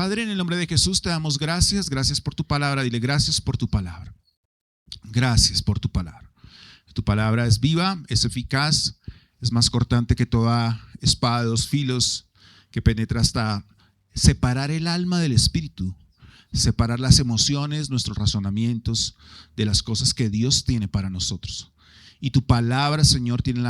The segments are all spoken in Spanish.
Padre, en el nombre de Jesús te damos gracias. Gracias por tu palabra. Dile gracias por tu palabra. Gracias por tu palabra. Tu palabra es viva, es eficaz, es más cortante que toda espada de dos filos, que penetra hasta separar el alma del espíritu, separar las emociones, nuestros razonamientos de las cosas que Dios tiene para nosotros. Y tu palabra, Señor, tiene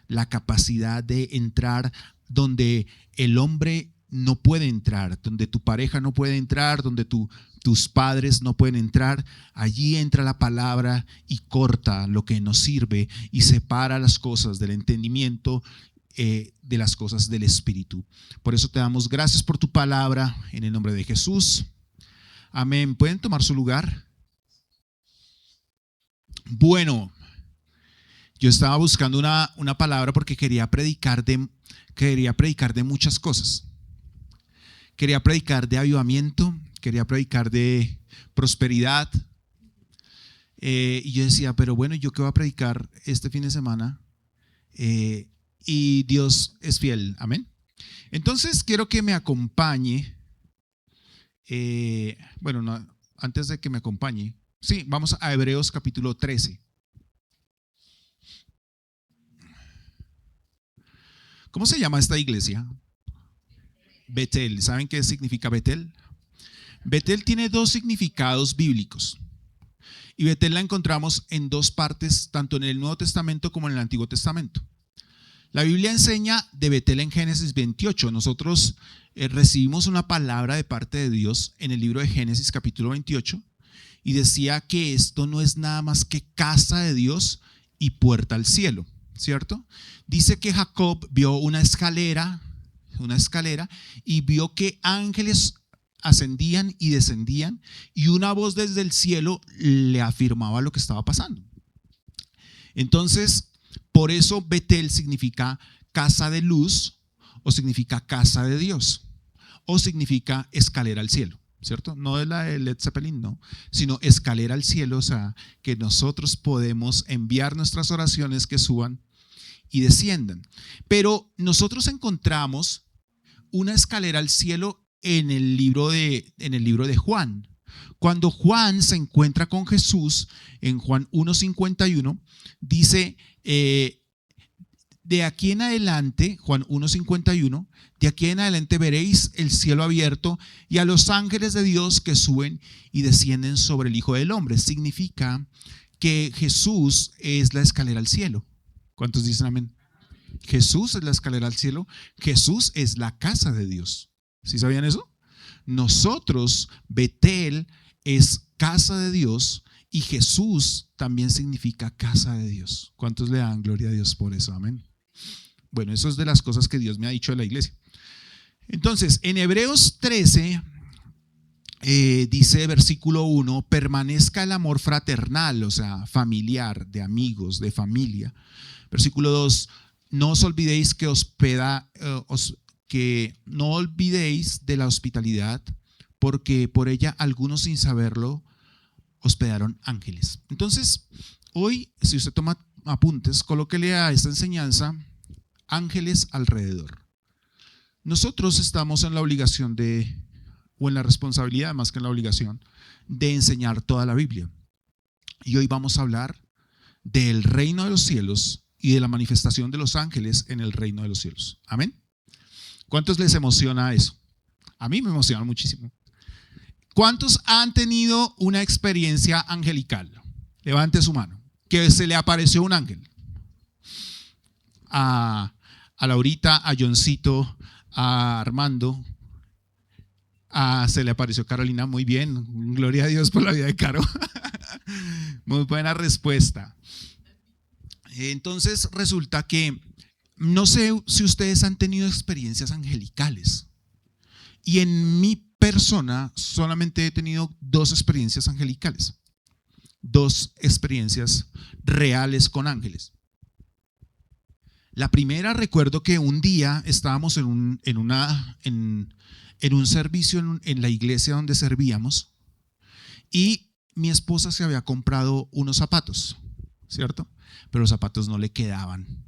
la capacidad de entrar donde el hombre no puede entrar, donde tu pareja no puede entrar, donde tus padres no pueden entrar. Allí entra la palabra y corta lo que nos sirve y separa las cosas del entendimiento de las cosas del espíritu. Por eso te damos gracias por tu palabra en el nombre de Jesús. Amén. ¿Pueden tomar su lugar? Bueno, yo estaba buscando una palabra porque quería predicar de muchas cosas. Quería predicar de avivamiento, quería predicar de prosperidad. Y yo decía, pero bueno, ¿yo qué voy a predicar este fin de semana? Y Dios es fiel, amén. Entonces quiero que me acompañe. Antes de que me acompañe, sí, vamos a Hebreos capítulo 13. ¿Cómo se llama esta iglesia? Betel. ¿Saben qué significa Betel? Betel tiene dos significados bíblicos. Y Betel la encontramos en dos partes, tanto en el Nuevo Testamento como en el Antiguo Testamento. La Biblia enseña de Betel en Génesis 28. Nosotros recibimos una palabra de parte de Dios en el libro de Génesis capítulo 28 y decía que esto no es nada más que casa de Dios y puerta al cielo, ¿cierto? Dice que Jacob vio una escalera y vio que ángeles ascendían y descendían y una voz desde el cielo le afirmaba lo que estaba pasando. Entonces, por eso Betel significa casa de luz o significa casa de Dios o significa escalera al cielo, ¿cierto? No es la de Led Zeppelin, no, sino escalera al cielo, o sea, que nosotros podemos enviar nuestras oraciones que suban y desciendan. Pero nosotros encontramos una escalera al cielo en el libro de Juan. Cuando Juan se encuentra con Jesús en Juan 1:51, dice, de aquí en adelante, Juan 1:51, de aquí en adelante veréis el cielo abierto y a los ángeles de Dios que suben y descienden sobre el Hijo del Hombre. Significa que Jesús es la escalera al cielo. ¿Cuántos dicen amén? Jesús es la escalera al cielo. Jesús es la casa de Dios. ¿Sí sabían eso? Nosotros, Betel es casa de Dios y Jesús también significa casa de Dios. ¿Cuántos le dan gloria a Dios por eso? Amén. Bueno, eso es de las cosas que Dios me ha dicho de la iglesia. Entonces, en Hebreos 13 dice versículo 1, permanezca el amor fraternal, o sea, familiar, de amigos, de familia. Versículo 2, no os olvidéis que no olvidéis de la hospitalidad, porque por ella algunos sin saberlo hospedaron ángeles. Entonces, hoy, si usted toma apuntes, colóquele a esta enseñanza ángeles alrededor. Nosotros estamos en la obligación o en la responsabilidad, más que en la obligación, de enseñar toda la Biblia. Y hoy vamos a hablar del reino de los cielos y de la manifestación de los ángeles en el reino de los cielos. Amén. ¿Cuántos les emociona eso? A mí me emociona muchísimo. ¿Cuántos han tenido una experiencia angelical? Levante su mano. Que se le apareció un ángel. A Laurita, a Johncito, a Armando. Se le apareció Carolina. Muy bien. Gloria a Dios por la vida de Caro. Muy buena respuesta. Entonces resulta que no sé si ustedes han tenido experiencias angelicales. Y en mi persona solamente he tenido 2 experiencias angelicales. 2 experiencias reales con ángeles. La primera, recuerdo que un día estábamos en un servicio en la iglesia donde servíamos y mi esposa se había comprado unos zapatos, ¿cierto? Pero los zapatos no le quedaban.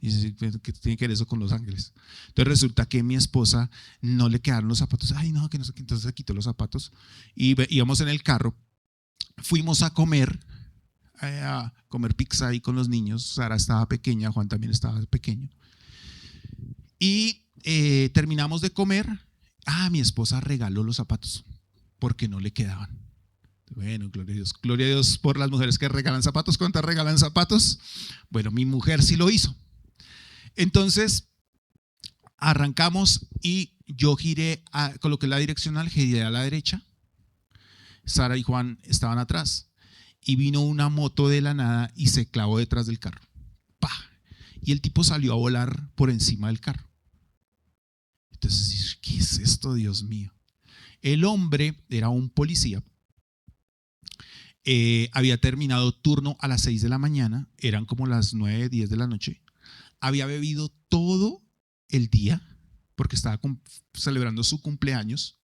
Y dice, ¿qué tiene que ver eso con los ángeles? Entonces resulta que mi esposa no le quedaron los zapatos. Ay, no, que no sé qué. Entonces se quitó los zapatos y íbamos en el carro. Fuimos a comer pizza ahí con los niños. Sara estaba pequeña, Juan también estaba pequeño. Y terminamos de comer. Mi esposa regaló los zapatos porque no le quedaban. Bueno, gloria a Dios. Gloria a Dios por las mujeres que regalan zapatos. ¿Cuántas regalan zapatos? Bueno, mi mujer sí lo hizo. Entonces arrancamos y yo coloqué la direccional, giré a la derecha. Sara y Juan estaban atrás y vino una moto de la nada y se clavó detrás del carro. ¡Pah! Y el tipo salió a volar por encima del carro. Entonces, ¿qué es esto, Dios mío? El hombre era un policía. Había terminado turno a las 6 de la mañana, eran como las 9, 10 de la noche. Había bebido todo el día porque estaba celebrando su cumpleaños.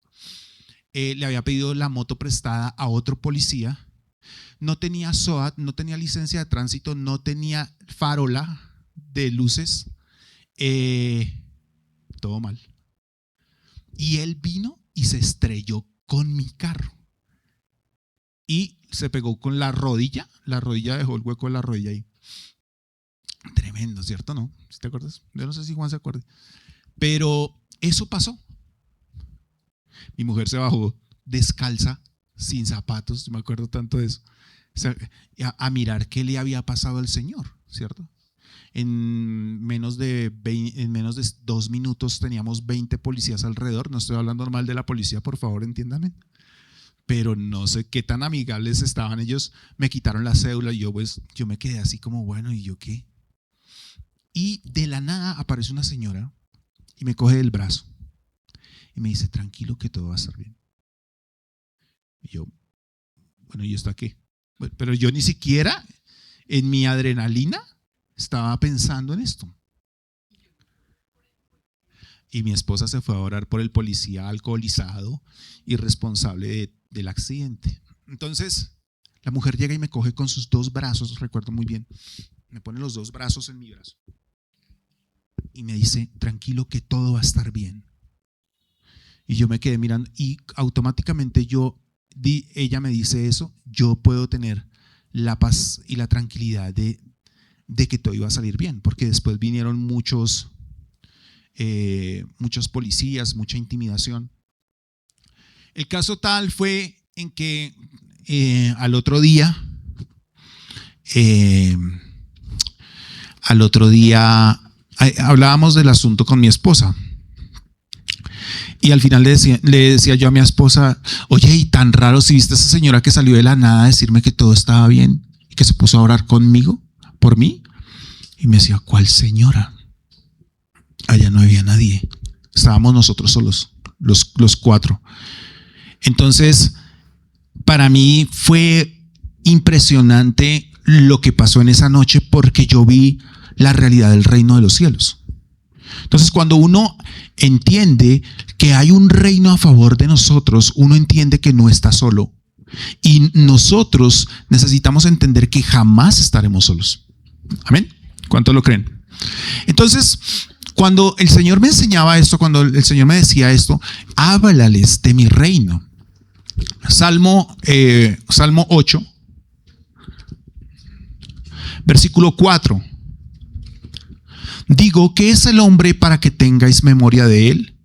Le había pedido la moto prestada a otro policía. No tenía SOAT, no tenía licencia de tránsito, no tenía farola de luces. Todo mal. Y él vino y se estrelló con mi carro. Y se pegó con la rodilla dejó el hueco de la rodilla ahí. Tremendo, ¿cierto? ¿No? ¿Sí te acuerdas? Yo no sé si Juan se acuerda. Pero eso pasó. Mi mujer se bajó descalza, sin zapatos, me acuerdo tanto de eso, a mirar qué le había pasado al Señor, ¿cierto? En menos de 2 minutos teníamos 20 policías alrededor. No estoy hablando normal de la policía, por favor, entiéndanme. Pero no sé qué tan amigables estaban ellos. Me quitaron la cédula y yo me quedé así como, bueno, ¿y yo qué? Y de la nada aparece una señora y me coge del brazo y me dice, tranquilo que todo va a estar bien. Y yo, bueno, ¿y esto a qué? Bueno, pero yo ni siquiera en mi adrenalina estaba pensando en esto. Y mi esposa se fue a orar por el policía alcoholizado y responsable del accidente. Entonces, la mujer llega y me coge con sus 2 brazos, recuerdo muy bien, me pone los 2 brazos en mi brazo y me dice, tranquilo que todo va a estar bien. Y yo me quedé mirando y automáticamente ella me dice eso, yo puedo tener la paz y la tranquilidad de que todo iba a salir bien, porque después vinieron muchos policías, mucha intimidación. El caso tal fue en que al otro día hablábamos del asunto con mi esposa y al final le decía yo a mi esposa, oye, y tan raro, si viste a esa señora que salió de la nada a decirme que todo estaba bien y que se puso a orar conmigo, por mí. Y me decía, ¿cuál señora? Allá no había nadie, estábamos nosotros solos, los 4. Entonces, para mí fue impresionante lo que pasó en esa noche porque yo vi la realidad del reino de los cielos. Entonces, cuando uno entiende que hay un reino a favor de nosotros, uno entiende que no está solo. Y nosotros necesitamos entender que jamás estaremos solos. ¿Amén? ¿Cuántos lo creen? Entonces, cuando el Señor me enseñaba esto, cuando el Señor me decía esto, háblales de mi reino. Salmo 8, versículo 4. Digo, ¿qué es el hombre para que tengáis memoria de él?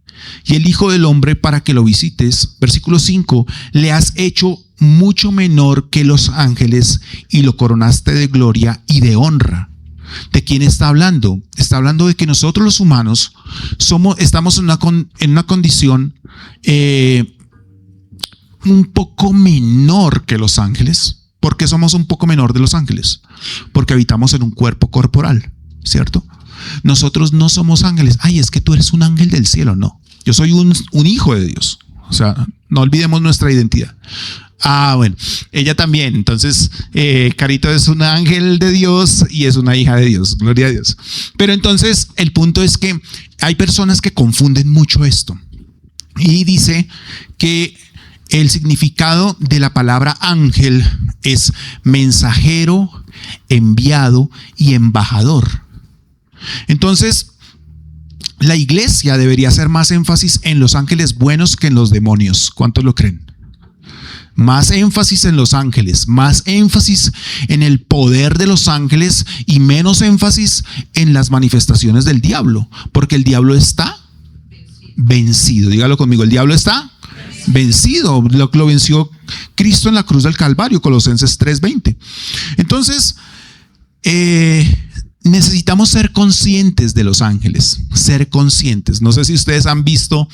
Y el hijo del hombre para que lo visites. Versículo 5. Le has hecho mucho menor que los ángeles y lo coronaste de gloria y de honra. ¿De quién está hablando? Está hablando de que nosotros los humanos estamos en una condición un poco menor que los ángeles. ¿Por qué somos un poco menor de los ángeles? Porque habitamos en un cuerpo corporal, ¿cierto? Nosotros no somos ángeles. Ay, es que tú eres un ángel del cielo. No, yo soy un hijo de Dios. O sea, no olvidemos nuestra identidad. Bueno, ella también. Entonces, Carito es un ángel de Dios y es una hija de Dios. Gloria a Dios. Pero entonces, el punto es que hay personas que confunden mucho esto. Y dice que el significado de la palabra ángel es mensajero, enviado y embajador. Entonces, la iglesia debería hacer más énfasis en los ángeles buenos que en los demonios. ¿Cuántos lo creen? Más énfasis en los ángeles, más énfasis en el poder de los ángeles y menos énfasis en las manifestaciones del diablo, porque el diablo está vencido. Dígalo conmigo, el diablo está vencido. Lo venció Cristo en la cruz del Calvario, Colosenses 3:20. Entonces, necesitamos ser conscientes de los ángeles, ser conscientes. No sé si ustedes han visto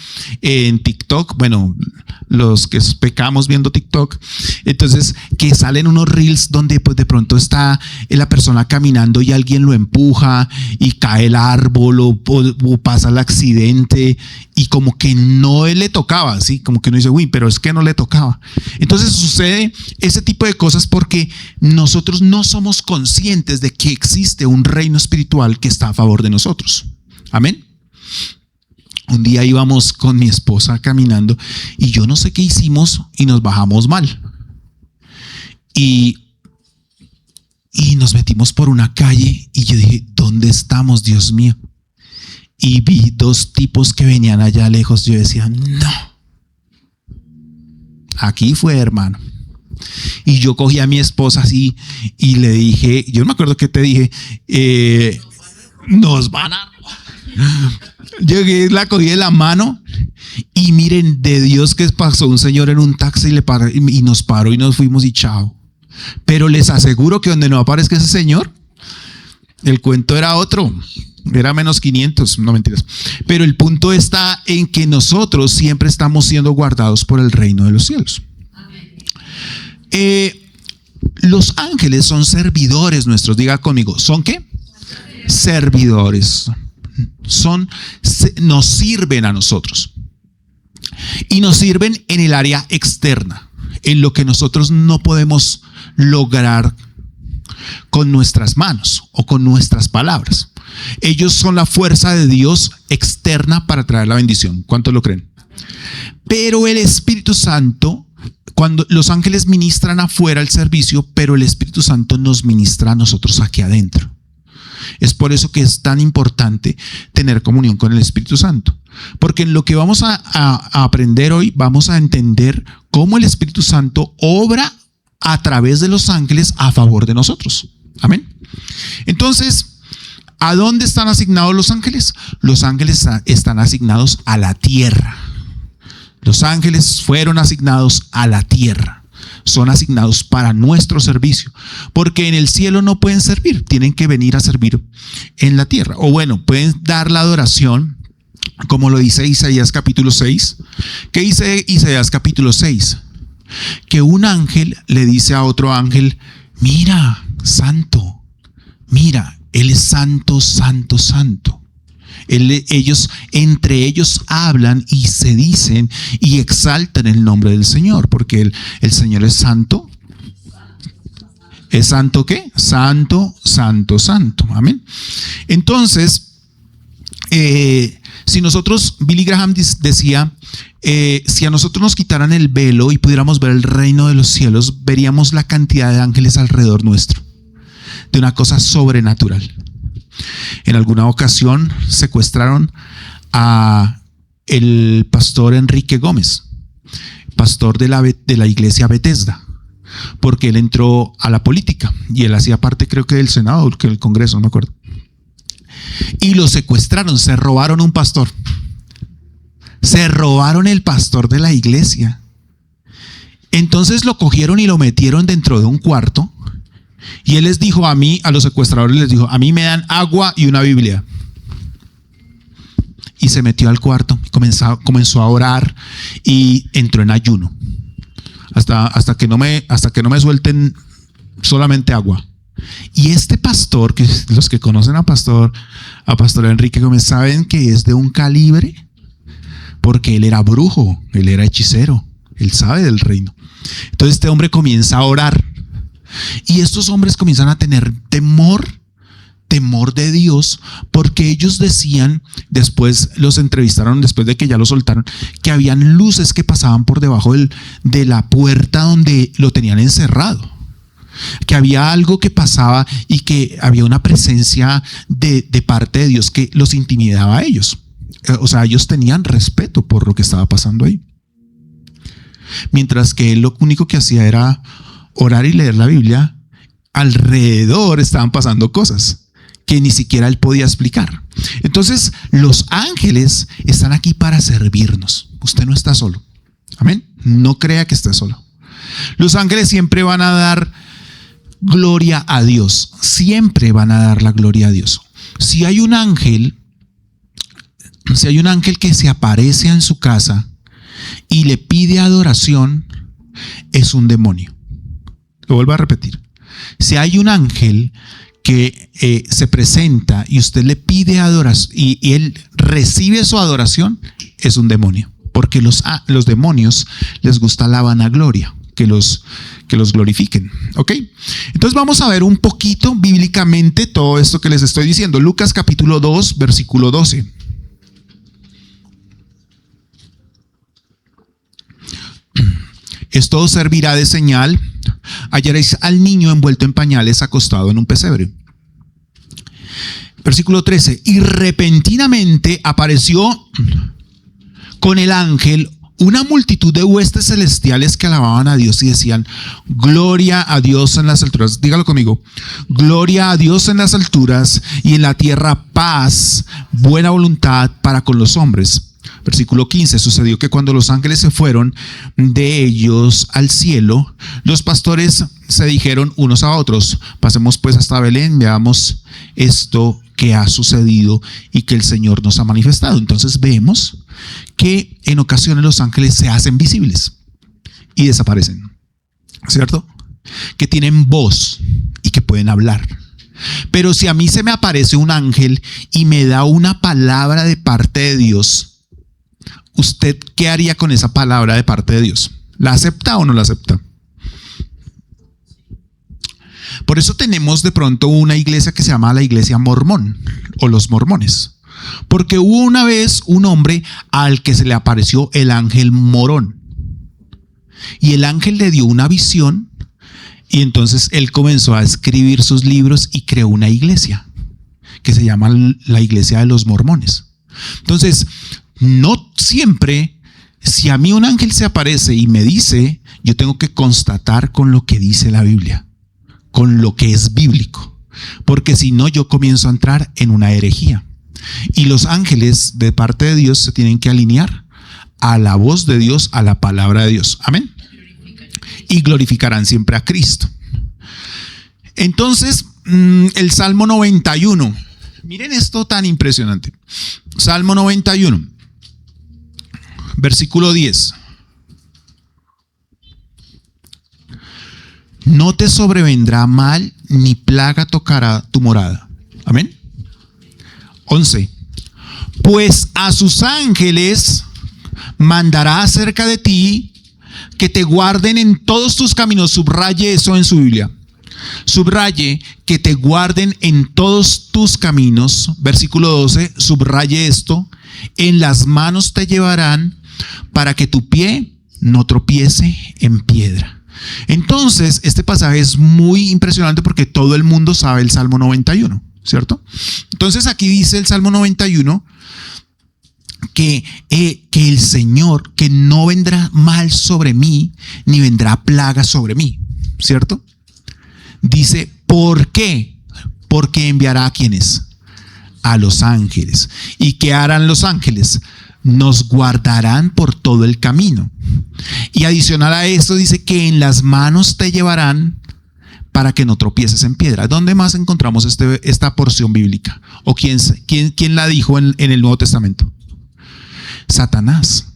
en TikTok, bueno, los que pecamos viendo TikTok, entonces que salen unos reels donde pues de pronto está la persona caminando y alguien lo empuja y cae el árbol o pasa el accidente y como que no le tocaba, ¿sí? Como que uno dice, uy, pero es que no le tocaba. Entonces sucede ese tipo de cosas porque nosotros no somos conscientes de que existe un reino espiritual que está a favor de nosotros. Amén. Un día íbamos con mi esposa caminando y yo no sé qué hicimos y nos bajamos mal. Y nos metimos por una calle y yo dije, ¿dónde estamos, Dios mío? Y vi dos tipos que venían allá lejos. Yo decía, no, aquí fue, hermano. Y yo cogí a mi esposa así y le dije, yo no me acuerdo qué te dije, nos van a... Llegué, la cogí de la mano y miren, de Dios que pasó un señor en un taxi y nos paró y nos fuimos y chao. Pero les aseguro que donde no aparezca ese señor, el cuento era otro, era menos 500, no mentiras. Pero el punto está en que nosotros siempre estamos siendo guardados por el reino de los cielos. Los ángeles son servidores nuestros, diga conmigo, ¿son qué? Servidores. Nos sirven a nosotros y nos sirven en el área externa, en lo que nosotros no podemos lograr con nuestras manos o con nuestras palabras. Ellos son la fuerza de Dios externa para traer la bendición. ¿Cuántos lo creen? Pero el Espíritu Santo, cuando los ángeles ministran afuera el servicio, pero el Espíritu Santo nos ministra a nosotros aquí adentro. Es por eso que es tan importante tener comunión con el Espíritu Santo, porque en lo que vamos a aprender hoy vamos a entender cómo el Espíritu Santo obra a través de los ángeles a favor de nosotros. Amén. Entonces, ¿a dónde están asignados los ángeles? Los ángeles están asignados a la tierra. Los ángeles fueron asignados a la tierra. Son asignados para nuestro servicio, porque en el cielo no pueden servir, tienen que venir a servir en la tierra. O bueno, pueden dar la adoración, como lo dice Isaías capítulo 6. ¿Qué dice Isaías capítulo 6? Que un ángel le dice a otro ángel, mira, santo, mira, él es santo, santo, santo. Ellos entre ellos hablan y se dicen y exaltan el nombre del Señor, porque el Señor es santo. ¿Es santo qué? Santo, santo, santo. Amén. Entonces, si nosotros, Billy Graham decía, si a nosotros nos quitaran el velo y pudiéramos ver el reino de los cielos, veríamos la cantidad de ángeles alrededor nuestro, de una cosa sobrenatural. En alguna ocasión secuestraron a el pastor Enrique Gómez, pastor de la iglesia Bethesda, porque él entró a la política y él hacía parte, creo que del Senado, que del Congreso, no me acuerdo. Y lo secuestraron, se robaron un pastor. Se robaron el pastor de la iglesia. Entonces lo cogieron y lo metieron dentro de un cuarto. Y él les dijo a los secuestradores les dijo, a mí me dan agua y una Biblia. Y se metió al cuarto, comenzó a orar y entró en ayuno. Hasta que no me suelten solamente agua. Y este pastor, que los que conocen a Pastor Enrique Gómez saben que es de un calibre, porque él era brujo, él era hechicero, él sabe del reino. Entonces este hombre comienza a orar. Y estos hombres comienzan a tener temor de Dios, porque ellos decían, después los entrevistaron, después de que ya lo soltaron, que habían luces que pasaban por debajo de la puerta donde lo tenían encerrado. que había algo que pasaba y que había una presencia de parte de Dios que los intimidaba a ellos. O sea, ellos tenían respeto por lo que estaba pasando ahí. Mientras que él lo único que hacía era orar y leer la Biblia, alrededor estaban pasando cosas que ni siquiera él podía explicar. Entonces, los ángeles están aquí para servirnos. Usted no está solo. Amén. No crea que está solo. Los ángeles siempre van a dar gloria a Dios. Siempre van a dar la gloria a Dios. Si hay un ángel que se aparece en su casa y le pide adoración, es un demonio. Lo vuelvo a repetir. Si hay un ángel que se presenta y usted le pide adoración y él recibe su adoración, es un demonio. Porque los demonios les gusta la vanagloria, que los glorifiquen. ¿Ok? Entonces vamos a ver un poquito bíblicamente todo esto que les estoy diciendo. Lucas capítulo 2, versículo 12. Esto servirá de señal. Hallaréis al niño envuelto en pañales, acostado en un pesebre. Versículo 13. Y repentinamente apareció con el ángel una multitud de huestes celestiales que alababan a Dios y decían: gloria a Dios en las alturas. Dígalo conmigo: gloria a Dios en las alturas, y en la tierra paz, buena voluntad para con los hombres. Versículo 15. Sucedió que cuando los ángeles se fueron de ellos al cielo, los pastores se dijeron unos a otros: pasemos pues hasta Belén, veamos esto que ha sucedido y que el Señor nos ha manifestado. Entonces vemos que en ocasiones los ángeles se hacen visibles y desaparecen, ¿cierto? Que tienen voz y que pueden hablar. Pero si a mí se me aparece un ángel y me da una palabra de parte de Dios, ¿usted qué haría con esa palabra de parte de Dios? ¿La acepta o no la acepta? Por eso tenemos de pronto una iglesia que se llama la iglesia mormón o los mormones. Porque hubo una vez un hombre al que se le apareció el ángel morón. Y el ángel le dio una visión y entonces él comenzó a escribir sus libros y creó una iglesia que se llama la iglesia de los mormones. Entonces, no siempre, si a mí un ángel se aparece y me dice, yo tengo que constatar con lo que dice la Biblia, con lo que es bíblico, porque si no yo comienzo a entrar en una herejía. Y los ángeles de parte de Dios se tienen que alinear a la voz de Dios, a la palabra de Dios. Amén. Y glorificarán siempre a Cristo. Entonces, el Salmo 91. Miren esto tan impresionante. Salmo 91, versículo 10. No te sobrevendrá mal, ni plaga tocará tu morada. Amén. 11. Pues a sus ángeles mandará acerca de ti que te guarden en todos tus caminos. Subraye eso en su Biblia. Subraye que te guarden en todos tus caminos. Versículo 12. Subraye esto. En las manos te llevarán para que tu pie no tropiece en piedra. Entonces, este pasaje es muy impresionante porque todo el mundo sabe el Salmo 91, ¿cierto? Entonces, aquí dice el Salmo 91 que el Señor, que no vendrá mal sobre mí, ni vendrá plaga sobre mí, ¿cierto? Dice, ¿por qué? Porque enviará a quienes, a los ángeles. ¿Y qué harán los ángeles? Nos guardarán por todo el camino. Y adicional a esto dice que en las manos te llevarán para que no tropieces en piedra. ¿Dónde más encontramos esta porción bíblica? ¿O quién la dijo en el Nuevo Testamento? Satanás.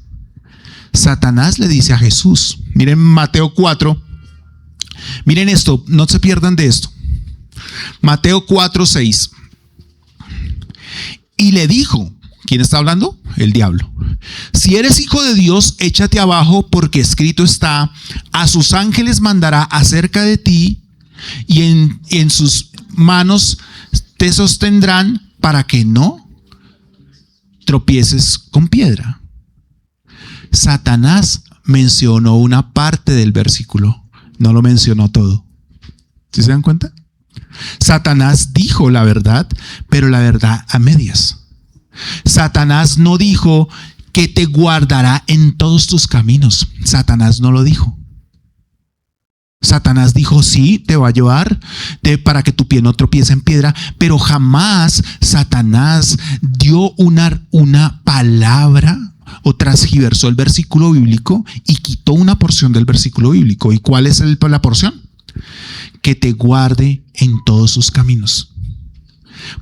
Satanás le dice a Jesús. Miren Mateo 4. Miren esto, no se pierdan de esto. Mateo 4:6. Y le dijo, ¿quién está hablando? El diablo. Si eres hijo de Dios, échate abajo, porque escrito está: a sus ángeles mandará acerca de ti, y en sus manos te sostendrán para que no tropieces con piedra. Satanás mencionó una parte del versículo, no lo mencionó todo. ¿Sí se dan cuenta? Satanás dijo la verdad, pero la verdad a medias. Satanás no dijo que te guardará en todos tus caminos. Satanás no lo dijo. Satanás dijo, sí, te va a llevar para que tu pie no tropiece en piedra, pero jamás Satanás dio una palabra o transgiversó el versículo bíblico y quitó una porción del versículo bíblico. ¿Y cuál es la porción? Que te guarde en todos sus caminos.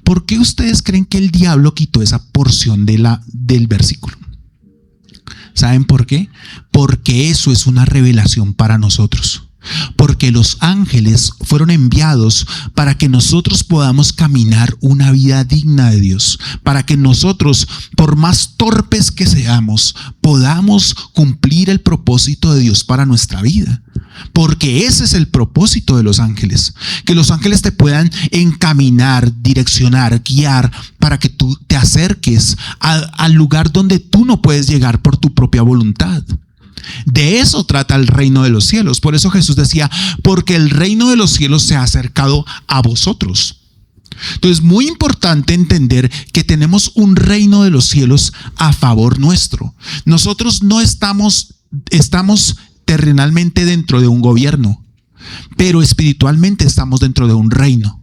¿Por qué ustedes creen que el diablo quitó esa porción del versículo? ¿Saben por qué? Porque eso es una revelación para nosotros. Porque los ángeles fueron enviados para que nosotros podamos caminar una vida digna de Dios, para que nosotros, por más torpes que seamos, podamos cumplir el propósito de Dios para nuestra vida. Porque ese es el propósito de los ángeles, que los ángeles te puedan encaminar, direccionar, guiar, para que tú te acerques al lugar donde tú no puedes llegar por tu propia voluntad. De eso trata el reino de los cielos. Por eso Jesús decía, porque el reino de los cielos se ha acercado a vosotros. Entonces, muy importante entender que tenemos un reino de los cielos a favor nuestro. Nosotros no estamos terrenalmente dentro de un gobierno, pero espiritualmente estamos dentro de un reino.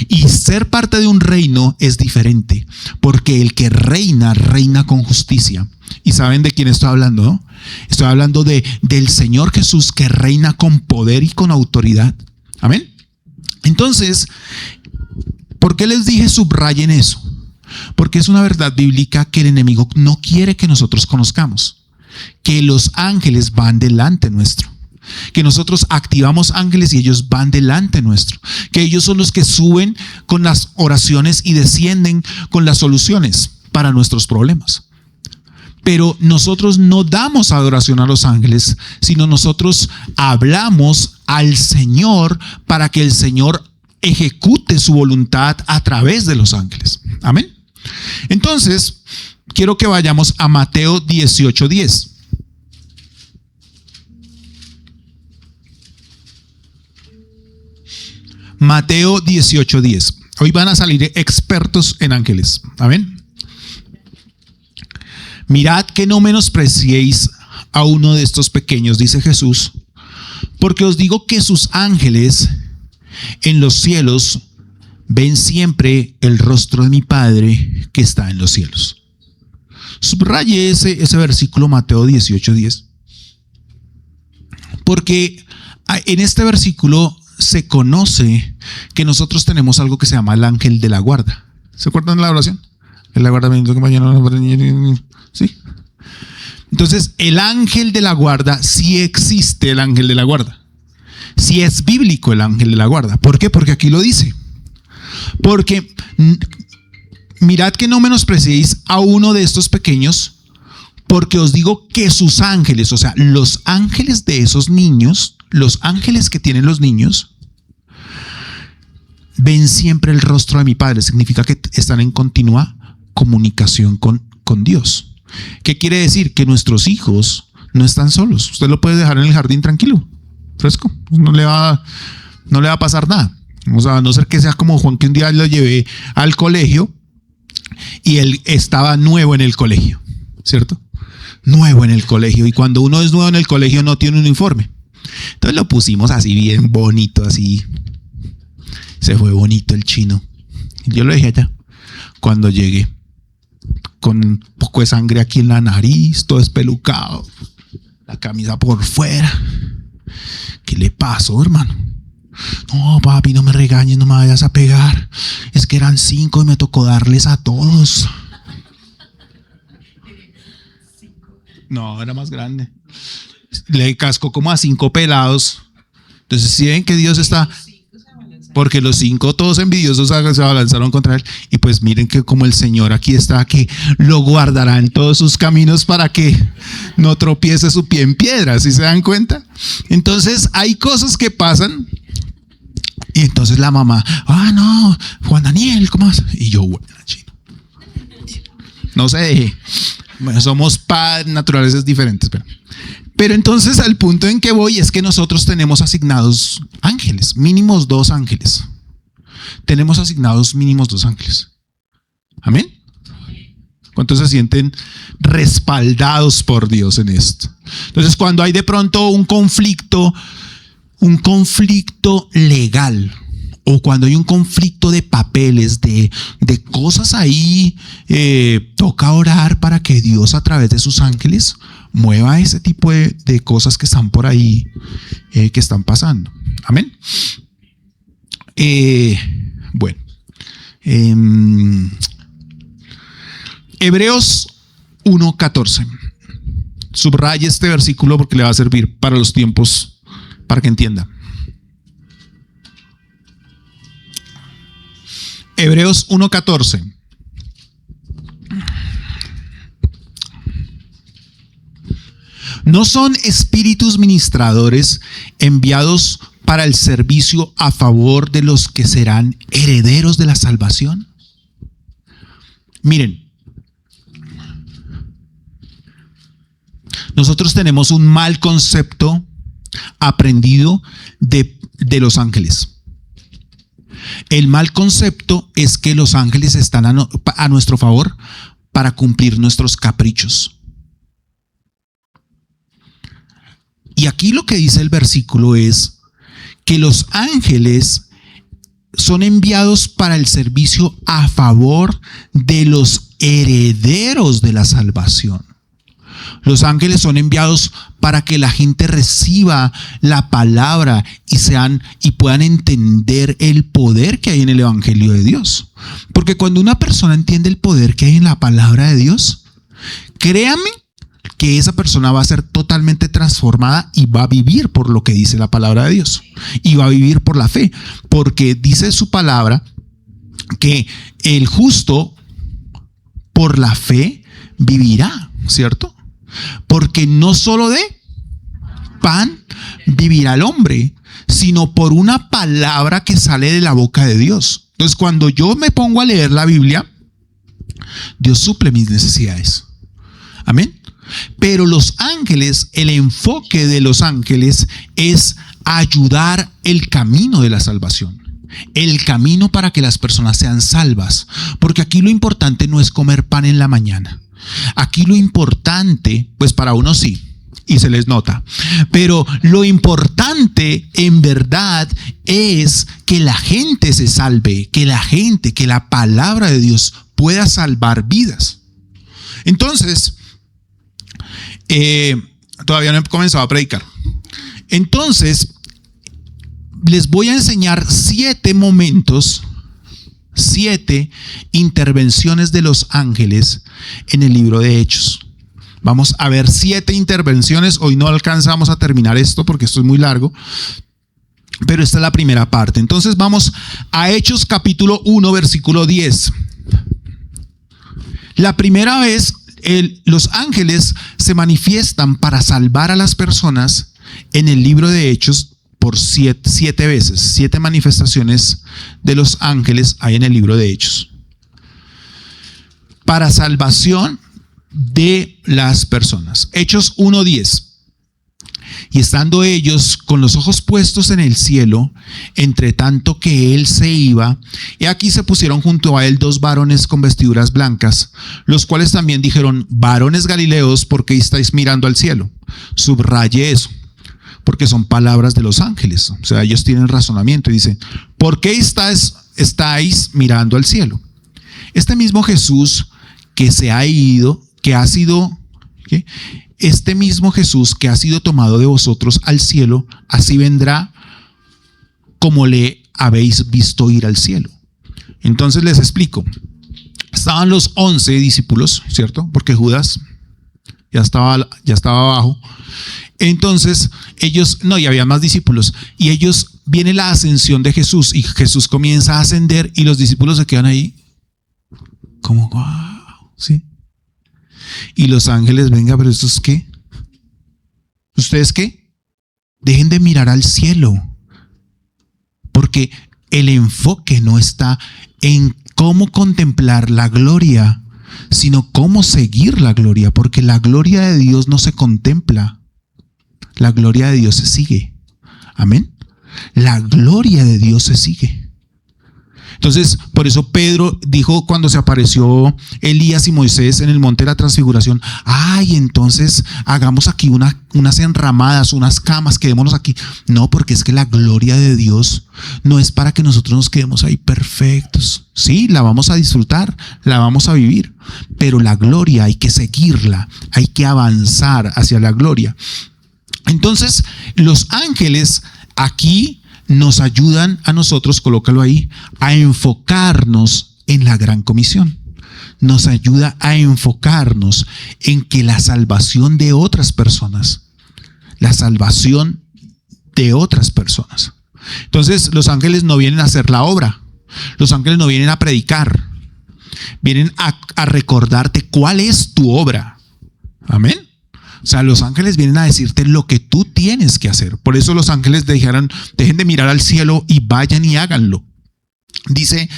Y ser parte de un reino es diferente, porque el que reina, reina con justicia. ¿Y saben de quién estoy hablando, no? Estoy hablando del Señor Jesús, que reina con poder y con autoridad. Amén. Entonces, ¿por qué les dije subrayen eso? Porque es una verdad bíblica que el enemigo no quiere que nosotros conozcamos. Que los ángeles van delante nuestro. Que nosotros activamos ángeles y ellos van delante nuestro. Que ellos son los que suben con las oraciones y descienden con las soluciones para nuestros problemas. Pero nosotros no damos adoración a los ángeles, sino nosotros hablamos al Señor para que el Señor ejecute su voluntad a través de los ángeles. Amén. Entonces, quiero que vayamos a Mateo 18:10. Mateo 18:10. Hoy van a salir expertos en ángeles. Amén. Mirad que no menospreciéis a uno de estos pequeños, dice Jesús, porque os digo que sus ángeles en los cielos ven siempre el rostro de mi Padre que está en los cielos. Subraye ese versículo, Mateo 18:10, porque en este versículo se conoce que nosotros tenemos algo que se llama el ángel de la guarda. ¿Se acuerdan de la oración? El guardamiento que mañana. ¿Sí? Entonces, el ángel de la guarda, sí existe el ángel de la guarda. Sí es bíblico el ángel de la guarda. ¿Por qué? Porque aquí lo dice. Porque mirad que no menospreciéis a uno de estos pequeños, porque os digo que sus ángeles, o sea, los ángeles de esos niños, los ángeles que tienen los niños, ven siempre el rostro de mi Padre. Significa que están en continua comunicación con Dios. ¿Qué quiere decir? Que nuestros hijos no están solos. Usted lo puede dejar en el jardín tranquilo, fresco. No le va a pasar nada. O sea, a no ser que sea como Juan, que un día lo llevé al colegio y él estaba nuevo en el colegio, ¿cierto? Nuevo en el colegio. Y cuando uno es nuevo en el colegio no tiene un uniforme. Entonces lo pusimos así bien bonito, así. Se fue bonito el chino. Yo lo dejé allá. Cuando llegué, con un poco de sangre aquí en la nariz, todo espelucado, la camisa por fuera. ¿Qué le pasó, hermano? No, papi, no me regañes, no me vayas a pegar. Es que eran 5 y me tocó darles a todos. No, era más grande. Le cascó como a 5 pelados. Entonces, si ven que Dios está... Porque los 5 todos envidiosos se abalanzaron contra él. Y pues miren que como el Señor aquí está, que lo guardará en todos sus caminos para que no tropiece su pie en piedra. ¿Sí se dan cuenta? Entonces hay cosas que pasan. Y entonces la mamá, no, Juan Daniel, ¿cómo vas? Y yo, bueno, chino, no se deje. Bueno, somos padres, naturalezas diferentes. Pero entonces al punto en que voy es que nosotros tenemos asignados ángeles, mínimos 2 ángeles. Tenemos asignados mínimos 2 ángeles. Amén. ¿Cuántos se sienten respaldados por Dios en esto? Entonces, cuando hay de pronto un conflicto legal, o cuando hay un conflicto de papeles, de cosas ahí, toca orar para que Dios a través de sus ángeles mueva ese tipo de cosas que están por ahí, que están pasando. Amén. Bueno. Hebreos 1:14. Subraye este versículo porque le va a servir para los tiempos, para que entienda. Hebreos 1:14. ¿No son espíritus ministradores enviados para el servicio a favor de los que serán herederos de la salvación? Miren, nosotros tenemos un mal concepto aprendido de los ángeles. El mal concepto es que los ángeles están a nuestro favor para cumplir nuestros caprichos. Y aquí lo que dice el versículo es que los ángeles son enviados para el servicio a favor de los herederos de la salvación. Los ángeles son enviados para que la gente reciba la palabra y puedan entender el poder que hay en el evangelio de Dios. Porque cuando una persona entiende el poder que hay en la palabra de Dios, créame que esa persona va a ser totalmente transformada y va a vivir por lo que dice la palabra de Dios. Y va a vivir por la fe. Porque dice su palabra que el justo por la fe vivirá, ¿cierto? Porque no solo de pan vivirá el hombre, sino por una palabra que sale de la boca de Dios. Entonces, cuando yo me pongo a leer la Biblia, Dios suple mis necesidades. Amén. Pero los ángeles, el enfoque de los ángeles es ayudar el camino de la salvación. El camino para que las personas sean salvas. Porque aquí lo importante no es comer pan en la mañana. Aquí lo importante, pues para unos sí, y se les nota, pero lo importante en verdad es que la gente se salve, que la palabra de Dios pueda salvar vidas. Entonces, todavía no he comenzado a predicar. Entonces, les voy a enseñar 7 momentos, 7 intervenciones de los ángeles en el libro de Hechos. Vamos a ver 7 intervenciones. Hoy no alcanzamos a terminar esto porque esto es muy largo, pero esta es la primera parte. Entonces vamos a Hechos capítulo 1 versículo 10. La primera vez los ángeles se manifiestan para salvar a las personas en el libro de Hechos por 7 veces. 7 manifestaciones de los ángeles hay en el libro de Hechos para salvación de las personas. Hechos 1:10. Y estando ellos con los ojos puestos en el cielo, entre tanto que él se iba, y aquí se pusieron junto a él 2 varones con vestiduras blancas, los cuales también dijeron: varones galileos, ¿por qué estáis mirando al cielo? Subraye eso, porque son palabras de los ángeles. O sea, ellos tienen razonamiento y dicen: ¿por qué estáis mirando al cielo? Este mismo Jesús que se ha ido, que ha sido, ¿qué? Este mismo Jesús que ha sido tomado de vosotros al cielo, así vendrá como le habéis visto ir al cielo. Entonces les explico. Estaban los 11 discípulos, ¿cierto? Porque Judas ya estaba abajo. Entonces ellos, y había más discípulos. Y viene la ascensión de Jesús y Jesús comienza a ascender y los discípulos se quedan ahí como, wow, ¿sí? Y los ángeles, venga, pero ¿esto es qué? ¿Ustedes qué? Dejen de mirar al cielo, porque el enfoque no está en cómo contemplar la gloria sino cómo seguir la gloria, porque la gloria de Dios no se contempla, la gloria de Dios se sigue. Amén. La gloria de Dios se sigue. Entonces, por eso Pedro dijo cuando se apareció Elías y Moisés en el monte de la transfiguración: ay, entonces hagamos aquí unas enramadas, unas camas, quedémonos aquí. No, porque es que la gloria de Dios no es para que nosotros nos quedemos ahí perfectos. Sí, la vamos a disfrutar, la vamos a vivir, pero la gloria hay que seguirla, hay que avanzar hacia la gloria. Entonces, los ángeles aquí nos ayudan a nosotros, colócalo ahí, a enfocarnos en la gran comisión. Nos ayuda a enfocarnos en que la salvación de otras personas, Entonces, los ángeles no vienen a hacer la obra, los ángeles no vienen a predicar, vienen a recordarte cuál es tu obra. Amén. O sea, los ángeles vienen a decirte lo que tú tienes que hacer. Por eso los ángeles dijeron: dejen de mirar al cielo y vayan y háganlo. Dice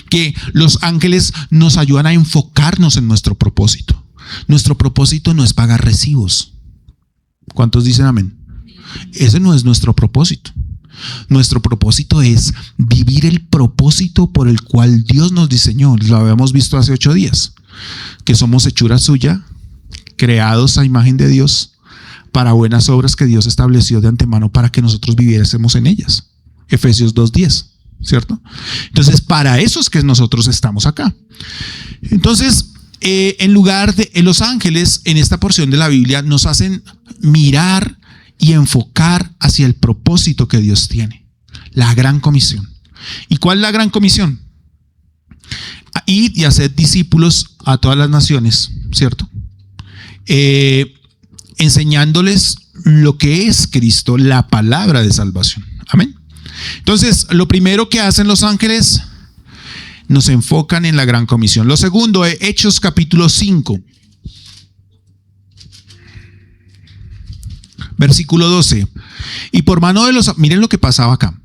que los ángeles nos ayudan a enfocarnos en nuestro propósito. Nuestro propósito no es pagar recibos. ¿Cuántos dicen amén? Ese no es nuestro propósito. Nuestro propósito es vivir el propósito por el cual Dios nos diseñó. Lo habíamos visto hace 8 días, que somos hechura suya, creados a imagen de Dios, para buenas obras que Dios estableció de antemano para que nosotros viviésemos en ellas. Efesios 2:10, ¿cierto? Entonces, para eso es que nosotros estamos acá. Entonces, en lugar de los ángeles, en esta porción de la Biblia, nos hacen mirar y enfocar hacia el propósito que Dios tiene, la gran comisión. ¿Y cuál es la gran comisión? Id y haced discípulos a todas las naciones, ¿cierto? Enseñándoles lo que es Cristo, la palabra de salvación. Amén. Entonces, lo primero que hacen los ángeles, nos enfocan en la gran comisión. Lo segundo, Hechos capítulo 5, versículo 12. Y por mano de los, miren lo que pasaba acá.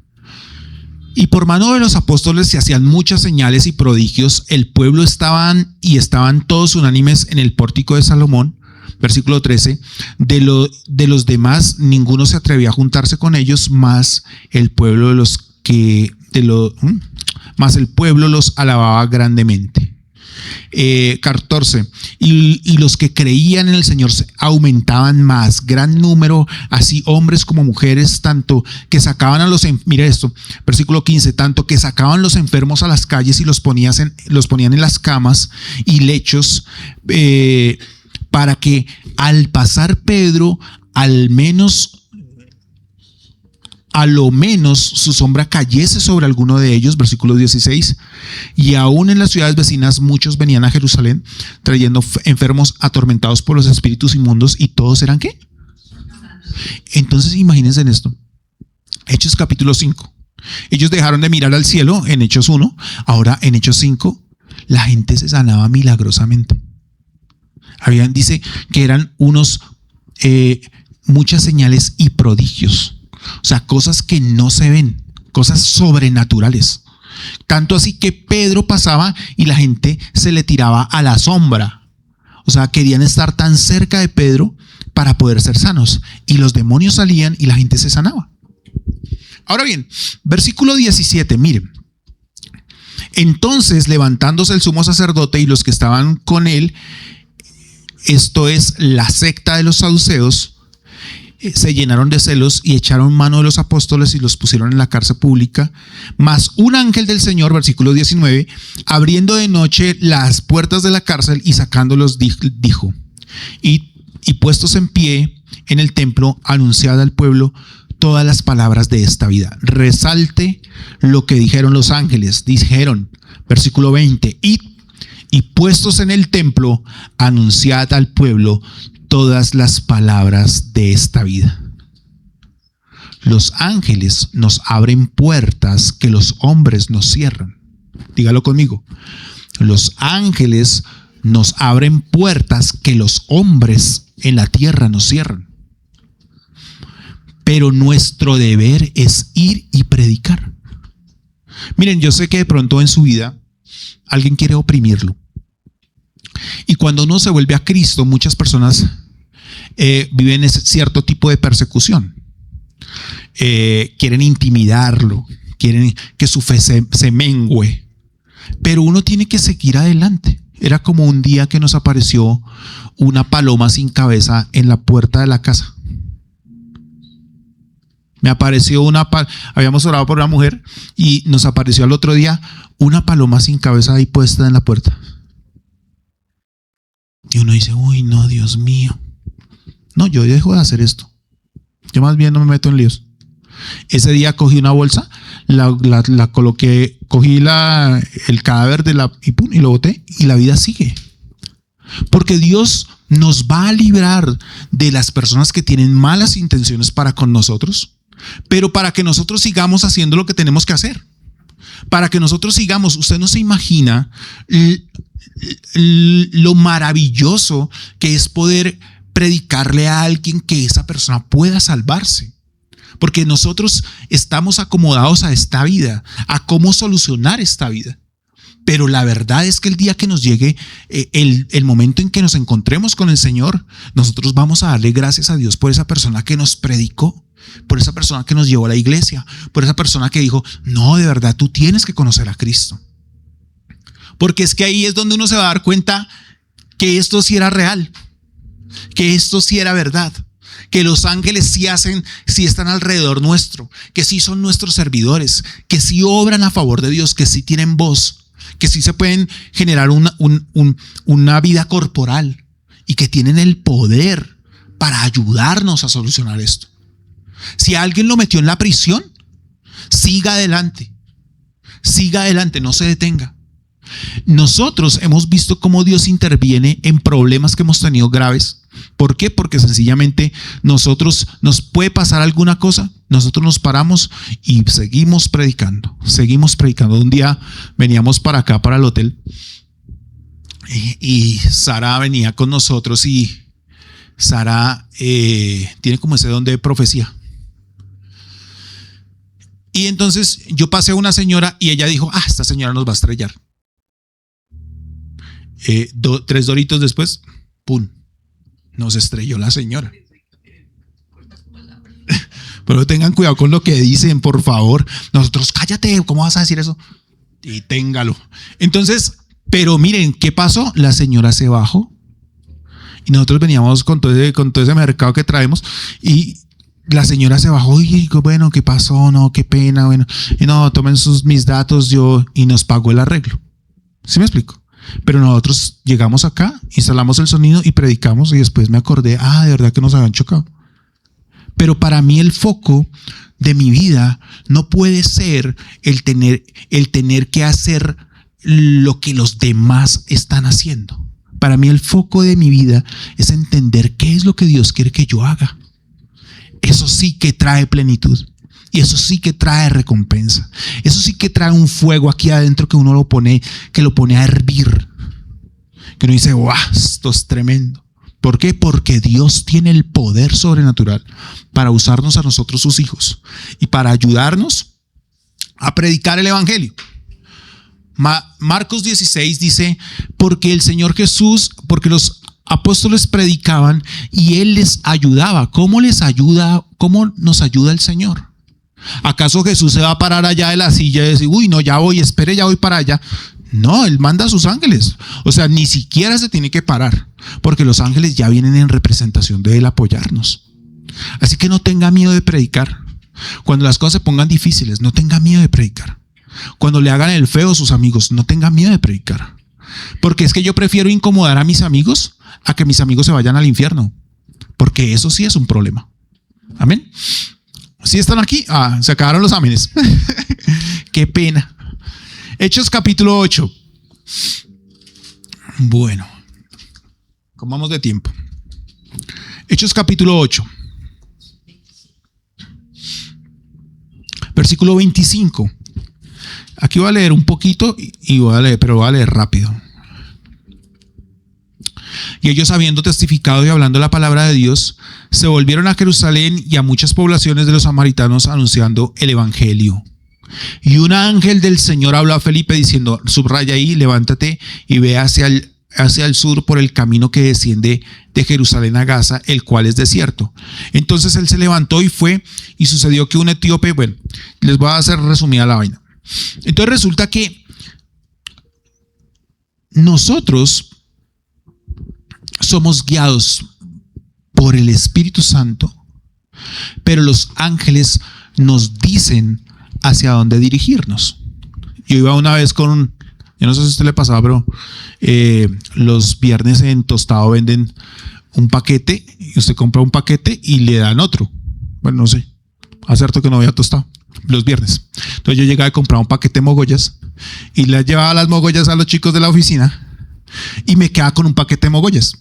Y por mano de los apóstoles se hacían muchas señales y prodigios. El pueblo estaban todos unánimes en el pórtico de Salomón. Versículo 13, de los demás ninguno se atrevía a juntarse con ellos, más el pueblo los alababa grandemente. 14, y los que creían en el Señor aumentaban más, gran número, así hombres como mujeres, tanto que sacaban a los, mira esto, versículo 15, tanto que sacaban los enfermos a las calles y los ponían en las camas y lechos, para que al pasar Pedro, a lo menos su sombra cayese sobre alguno de ellos. Versículo 16. Y aún en las ciudades vecinas muchos venían a Jerusalén trayendo enfermos atormentados por los espíritus inmundos, y todos eran ¿qué? Entonces imagínense en esto. Hechos capítulo 5. Ellos dejaron de mirar al cielo en Hechos 1. Ahora en Hechos 5 la gente se sanaba milagrosamente. Dice que eran muchas señales y prodigios. O sea, cosas que no se ven, cosas sobrenaturales. Tanto así que Pedro pasaba y la gente se le tiraba a la sombra. O sea, querían estar tan cerca de Pedro para poder ser sanos. Y los demonios salían y la gente se sanaba. Ahora bien, versículo 17, miren. Entonces, levantándose el sumo sacerdote y los que estaban con él, esto es la secta de los saduceos, se llenaron de celos y echaron mano de los apóstoles y los pusieron en la cárcel pública. Mas un ángel del Señor, versículo 19, abriendo de noche las puertas de la cárcel y sacándolos, dijo: y puestos en pie en el templo, anunciad al pueblo todas las palabras de esta vida. Resalte lo que dijeron los ángeles. Dijeron, versículo 20, y puestos en el templo, anunciad al pueblo todas las palabras de esta vida. Los ángeles nos abren puertas que los hombres nos cierran. Dígalo conmigo. Los ángeles nos abren puertas que los hombres en la tierra nos cierran. Pero nuestro deber es ir y predicar. Miren, yo sé que de pronto en su vida alguien quiere oprimirlo. Y cuando uno se vuelve a Cristo, muchas personas viven ese cierto tipo de persecución. Quieren intimidarlo, quieren que su fe se mengüe. Pero uno tiene que seguir adelante. Era como un día que nos apareció una paloma sin cabeza en la puerta de la casa. Me apareció habíamos orado por una mujer y nos apareció al otro día una paloma sin cabeza ahí puesta en la puerta. Y uno dice, uy, no, Dios mío. No, yo dejo de hacer esto. Yo más bien no me meto en líos. Ese día cogí una bolsa, la coloqué, cogí el cadáver y lo boté, y la vida sigue. Porque Dios nos va a librar de las personas que tienen malas intenciones para con nosotros, pero para que nosotros sigamos haciendo lo que tenemos que hacer. Para que nosotros sigamos, usted no se imagina lo maravilloso que es poder predicarle a alguien que esa persona pueda salvarse. Porque nosotros estamos acomodados a esta vida, a cómo solucionar esta vida. Pero la verdad es que el día que nos llegue el momento en que nos encontremos con el Señor, nosotros vamos a darle gracias a Dios por esa persona que nos predicó, por esa persona que nos llevó a la iglesia, por esa persona que dijo, no, de verdad tú tienes que conocer a Cristo. Porque es que ahí es donde uno se va a dar cuenta que esto sí era real, que esto sí era verdad, que los ángeles sí están alrededor nuestro, que sí son nuestros servidores, que sí obran a favor de Dios, que sí tienen voz, que sí se pueden generar una vida corporal y que tienen el poder para ayudarnos a solucionar esto. Si alguien lo metió en la prisión, siga adelante, no se detenga. Nosotros hemos visto cómo Dios interviene en problemas que hemos tenido graves. ¿Por qué? Porque sencillamente nos puede pasar alguna cosa, nosotros nos paramos y seguimos predicando. Un día veníamos para acá, para el hotel, y Sara venía con nosotros, y Sara tiene como ese don de profecía. Y entonces yo pasé a una señora y ella dijo, esta señora nos va a estrellar. 3 doritos después, ¡pum!, nos estrelló la señora. Pero tengan cuidado con lo que dicen, por favor. Nosotros, cállate, ¿cómo vas a decir eso? Y téngalo. Entonces, pero miren, ¿qué pasó? La señora se bajó y nosotros veníamos con todo ese mercado que traemos, y la señora se bajó y bueno, ¿qué pasó? No, qué pena, bueno, y no, tomen mis datos, y nos pagó el arreglo. ¿Sí me explico? Pero nosotros llegamos acá, instalamos el sonido y predicamos, y después me acordé, de verdad que nos habían chocado. Pero para mí el foco de mi vida no puede ser el tener que hacer lo que los demás están haciendo. Para mí el foco de mi vida es entender qué es lo que Dios quiere que yo haga. Eso sí que trae plenitud. Y eso sí que trae recompensa. Eso sí que trae un fuego aquí adentro que uno lo pone a hervir. Que uno dice, ¡guau! Esto es tremendo. ¿Por qué? Porque Dios tiene el poder sobrenatural para usarnos a nosotros, sus hijos, y para ayudarnos a predicar el evangelio. Marcos 16 dice, porque los apóstoles predicaban y Él les ayudaba. ¿Cómo les ayuda? ¿Cómo nos ayuda el Señor? ¿Acaso Jesús se va a parar allá de la silla y decir, uy, no, ya voy para allá? No, Él manda a sus ángeles. O sea, ni siquiera se tiene que parar, porque los ángeles ya vienen en representación de Él a apoyarnos. Así que no tenga miedo de predicar. Cuando las cosas se pongan difíciles, no tenga miedo de predicar. Cuando le hagan el feo a sus amigos, no tenga miedo de predicar. Porque es que yo prefiero incomodar a mis amigos a que mis amigos se vayan al infierno. Porque eso sí es un problema. Amén. ¿Sí están aquí? Se acabaron los amenes. Qué pena. Hechos capítulo 8. Bueno, ¿cómo vamos de tiempo? Hechos capítulo 8. Versículo 25. Aquí voy a leer un poquito pero voy a leer rápido. Y ellos, habiendo testificado y hablando la palabra de Dios, se volvieron a Jerusalén y a muchas poblaciones de los samaritanos, anunciando el evangelio. Y un ángel del Señor habló a Felipe diciendo, subraya ahí, levántate y ve hacia hacia el sur por el camino que desciende de Jerusalén a Gaza, el cual es desierto. Entonces él se levantó y fue, y sucedió que un etíope, bueno, les voy a hacer resumida la vaina. Entonces resulta que nosotros somos guiados por el Espíritu Santo, pero los ángeles nos dicen hacia dónde dirigirnos. Yo iba una vez con yo no sé si a usted le pasaba, pero los viernes en Tostado venden un paquete y usted compra un paquete y le dan otro. Bueno, no sé, hace harto que no había Tostado los viernes. Entonces yo llegaba y compraba un paquete de mogollas y le llevaba las mogollas a los chicos de la oficina y me quedaba con un paquete de mogollas.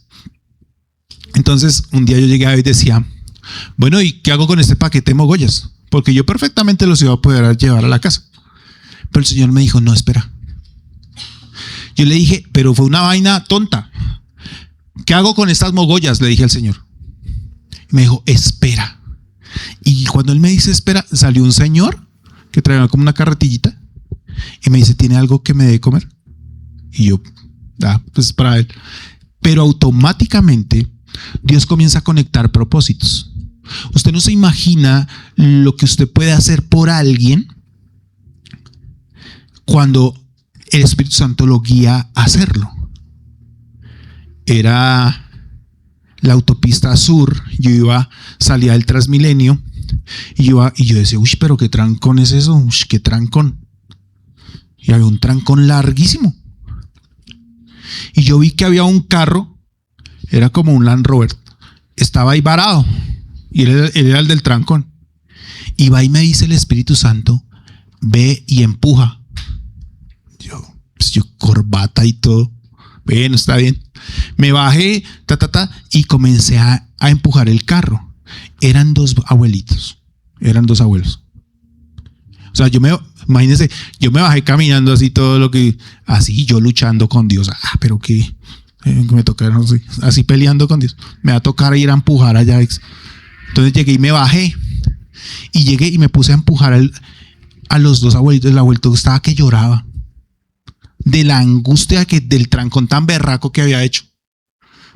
Entonces un día yo llegaba y decía, bueno, ¿y qué hago con este paquete de mogollas? Porque yo perfectamente los iba a poder llevar a la casa. Pero el Señor me dijo, no, espera. Yo le dije, pero fue una vaina tonta. ¿Qué hago con estas mogollas? Le dije al Señor. Y me dijo, espera. Y cuando él me dice espera, salió un señor que traía como una carretillita y me dice, ¿tiene algo que me dé de comer? Y yo, pues para él. Pero automáticamente Dios comienza a conectar propósitos. Usted no se imagina lo que usted puede hacer por alguien cuando el Espíritu Santo lo guía a hacerlo. Era la autopista sur, salía del Transmilenio y yo decía, uy, pero qué trancón es eso, uy, qué trancón. Y había un trancón larguísimo. Y yo vi que había un carro, era como un Land Rover, estaba ahí varado y él era el del trancón. Y va y me dice el Espíritu Santo, ve y empuja. Yo corbata y todo. Bueno, está bien. Me bajé, y comencé a empujar el carro. Eran dos abuelitos. Eran dos abuelos. O sea, imagínense, yo me bajé caminando así todo lo que, así yo luchando con Dios. Pero que me toca, no sé, así peleando con Dios. Me va a tocar ir a empujar allá. Entonces llegué y me bajé. Y llegué y me puse a empujar a los dos abuelitos. El abuelito estaba que lloraba de la angustia del trancón tan berraco que había hecho,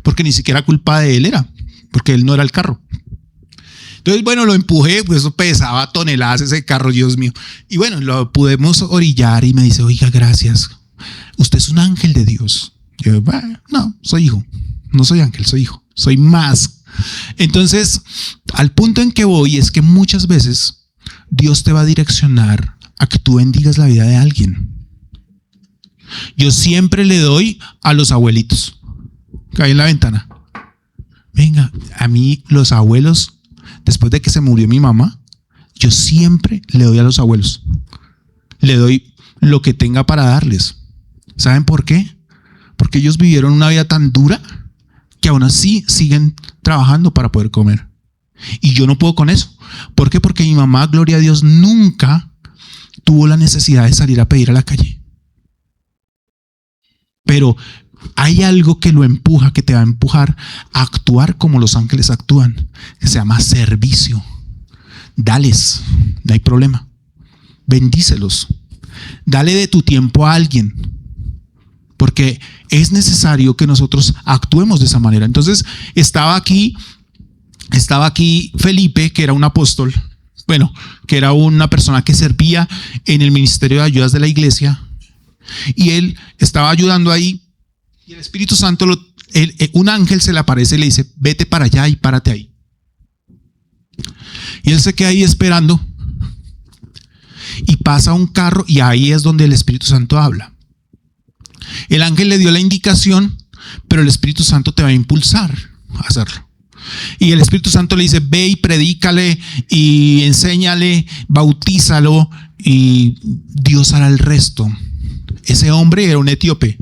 porque ni siquiera culpa de él era, porque él no era el carro. Entonces, bueno, lo empujé, pues eso pesaba toneladas ese carro, Dios mío. Y bueno, lo pudimos orillar y me dice, oiga, gracias, usted es un ángel de Dios. Yo, no, soy hijo, no soy ángel, soy hijo, soy más. Entonces, al punto en que voy es que muchas veces Dios te va a direccionar a que tú bendigas la vida de alguien. Yo siempre le doy a los abuelitos que hay en la ventana. Venga, a mí los abuelos, después de que se murió mi mamá, yo siempre le doy a los abuelos. Le doy lo que tenga para darles. ¿Saben por qué? Porque ellos vivieron una vida tan dura que aún así siguen trabajando para poder comer. Y yo no puedo con eso. ¿Por qué? Porque mi mamá, gloria a Dios, nunca tuvo la necesidad de salir a pedir a la calle. Pero hay algo que lo empuja, que te va a empujar a actuar como los ángeles actúan, que se llama servicio. Dales, no hay problema. Bendícelos. Dale de tu tiempo a alguien, porque es necesario que nosotros actuemos de esa manera. Entonces estaba aquí Felipe, que era un apóstol, bueno, que era una persona que servía en el ministerio de ayudas de la iglesia. Y él estaba ayudando ahí y el Espíritu Santo, un ángel se le aparece y le dice, vete para allá y párate ahí. Y él se queda ahí esperando y pasa un carro y ahí es donde el Espíritu Santo habla. El ángel le dio la indicación, pero el Espíritu Santo te va a impulsar a hacerlo. Y el Espíritu Santo le dice, ve y predícale y enséñale, bautízalo y Dios hará el resto. Ese hombre era un etíope,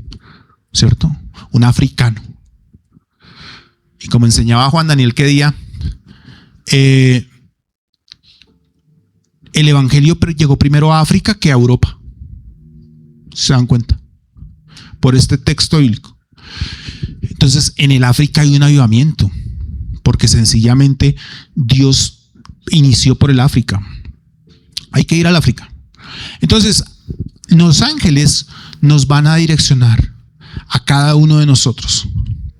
¿cierto? Un africano. Y como enseñaba Juan Daniel que día, el evangelio llegó primero a África que a Europa. ¿Se dan cuenta? Por este texto bíblico. Entonces, en el África hay un avivamiento, porque sencillamente Dios inició por el África. Hay que ir al África. Entonces, los ángeles nos van a direccionar a cada uno de nosotros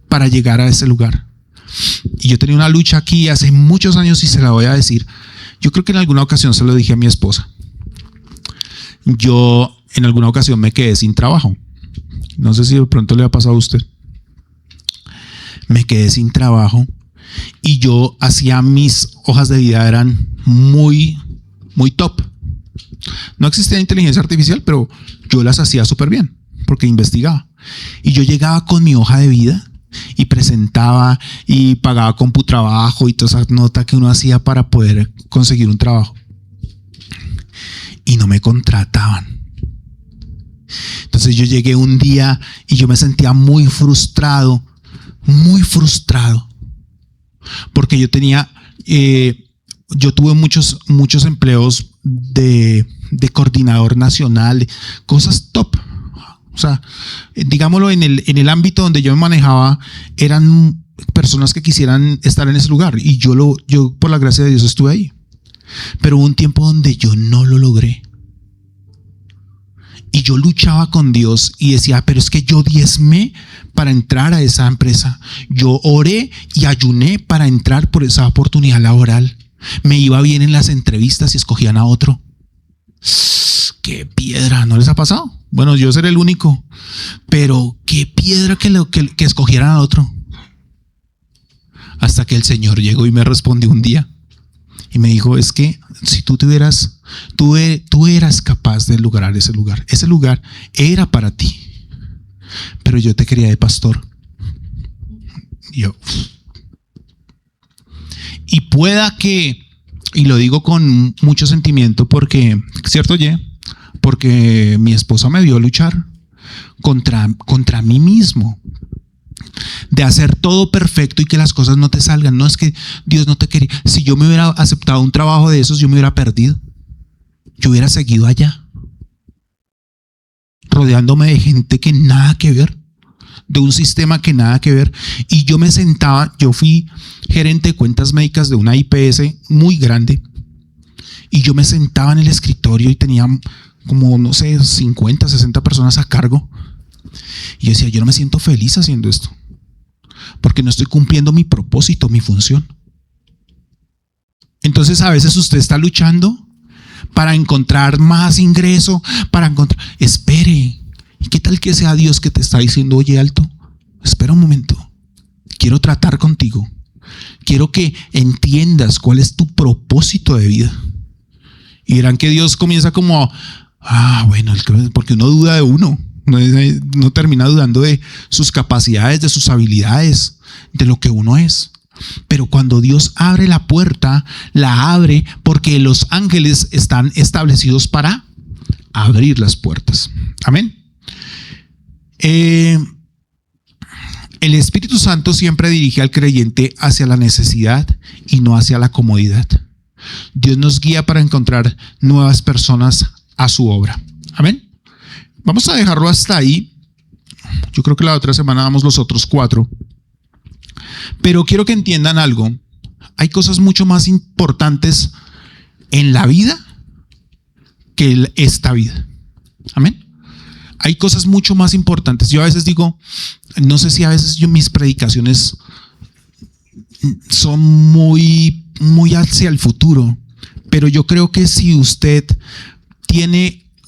para llegar a ese lugar. Y yo tenía una lucha aquí hace muchos años y se la voy a decir. Yo creo que en alguna ocasión se lo dije a mi esposa. Yo en alguna ocasión me quedé sin trabajo. No sé si de pronto le ha pasado a usted. Me quedé sin trabajo y yo hacía mis hojas de vida, eran muy top. No existía inteligencia artificial, pero yo las hacía súper bien porque investigaba. Y yo llegaba con mi hoja de vida y presentaba y pagaba CompuTrabajo y toda esa nota que uno hacía para poder conseguir un trabajo. Y no me contrataban. Entonces yo llegué un día y yo me sentía muy frustrado, porque yo tuve muchos empleos de coordinador nacional, cosas top. O sea, digámoslo, en el ámbito donde yo me manejaba, eran personas que quisieran estar en ese lugar. Y yo por la gracia de Dios estuve ahí. Pero hubo un tiempo donde yo no lo logré. Y yo luchaba con Dios y decía, pero es que yo diezmé para entrar a esa empresa. Yo oré y ayuné para entrar por esa oportunidad laboral. Me iba bien en las entrevistas y escogían a otro. ¡Qué piedra! ¿No les ha pasado? Bueno, yo seré el único. Pero qué piedra que escogieran a otro. Hasta que el Señor llegó y me respondió un día. Y me dijo, es que si tú eras capaz de lograr ese lugar era para ti, pero yo te quería de pastor. Y pueda que, y lo digo con mucho sentimiento porque, ¿cierto, Ye? Porque mi esposa me vio luchar contra mí mismo, de hacer todo perfecto y que las cosas no te salgan. No es que Dios no te quería. Si yo me hubiera aceptado un trabajo de esos, yo me hubiera perdido. Yo hubiera seguido allá, rodeándome de gente que nada que ver, de un sistema que nada que ver. Y yo me sentaba, yo fui gerente de cuentas médicas de una IPS muy grande, y yo me sentaba en el escritorio y tenía como, no sé, 50, 60 personas a cargo. Y yo decía, yo no me siento feliz haciendo esto, porque no estoy cumpliendo mi propósito, mi función. Entonces a veces usted está luchando para encontrar más ingreso, espere. ¿Y qué tal que sea Dios que te está diciendo, oye, alto, espera un momento, quiero tratar contigo, quiero que entiendas cuál es tu propósito de vida? Y verán que Dios comienza como, bueno, porque uno duda de uno. No termina dudando de sus capacidades, de sus habilidades, de lo que uno es. Pero cuando Dios abre la puerta, la abre porque los ángeles están establecidos para abrir las puertas. Amén. El Espíritu Santo siempre dirige al creyente hacia la necesidad y no hacia la comodidad. Dios nos guía para encontrar nuevas personas a su obra. Amén. Vamos a dejarlo hasta ahí. Yo creo que la otra semana damos los otros 4. Pero quiero que entiendan algo. Hay cosas mucho más importantes en la vida que esta vida. Amén. Hay cosas mucho más importantes. Yo a veces digo, no sé si a veces mis predicaciones son muy hacia el futuro, pero yo creo que si usted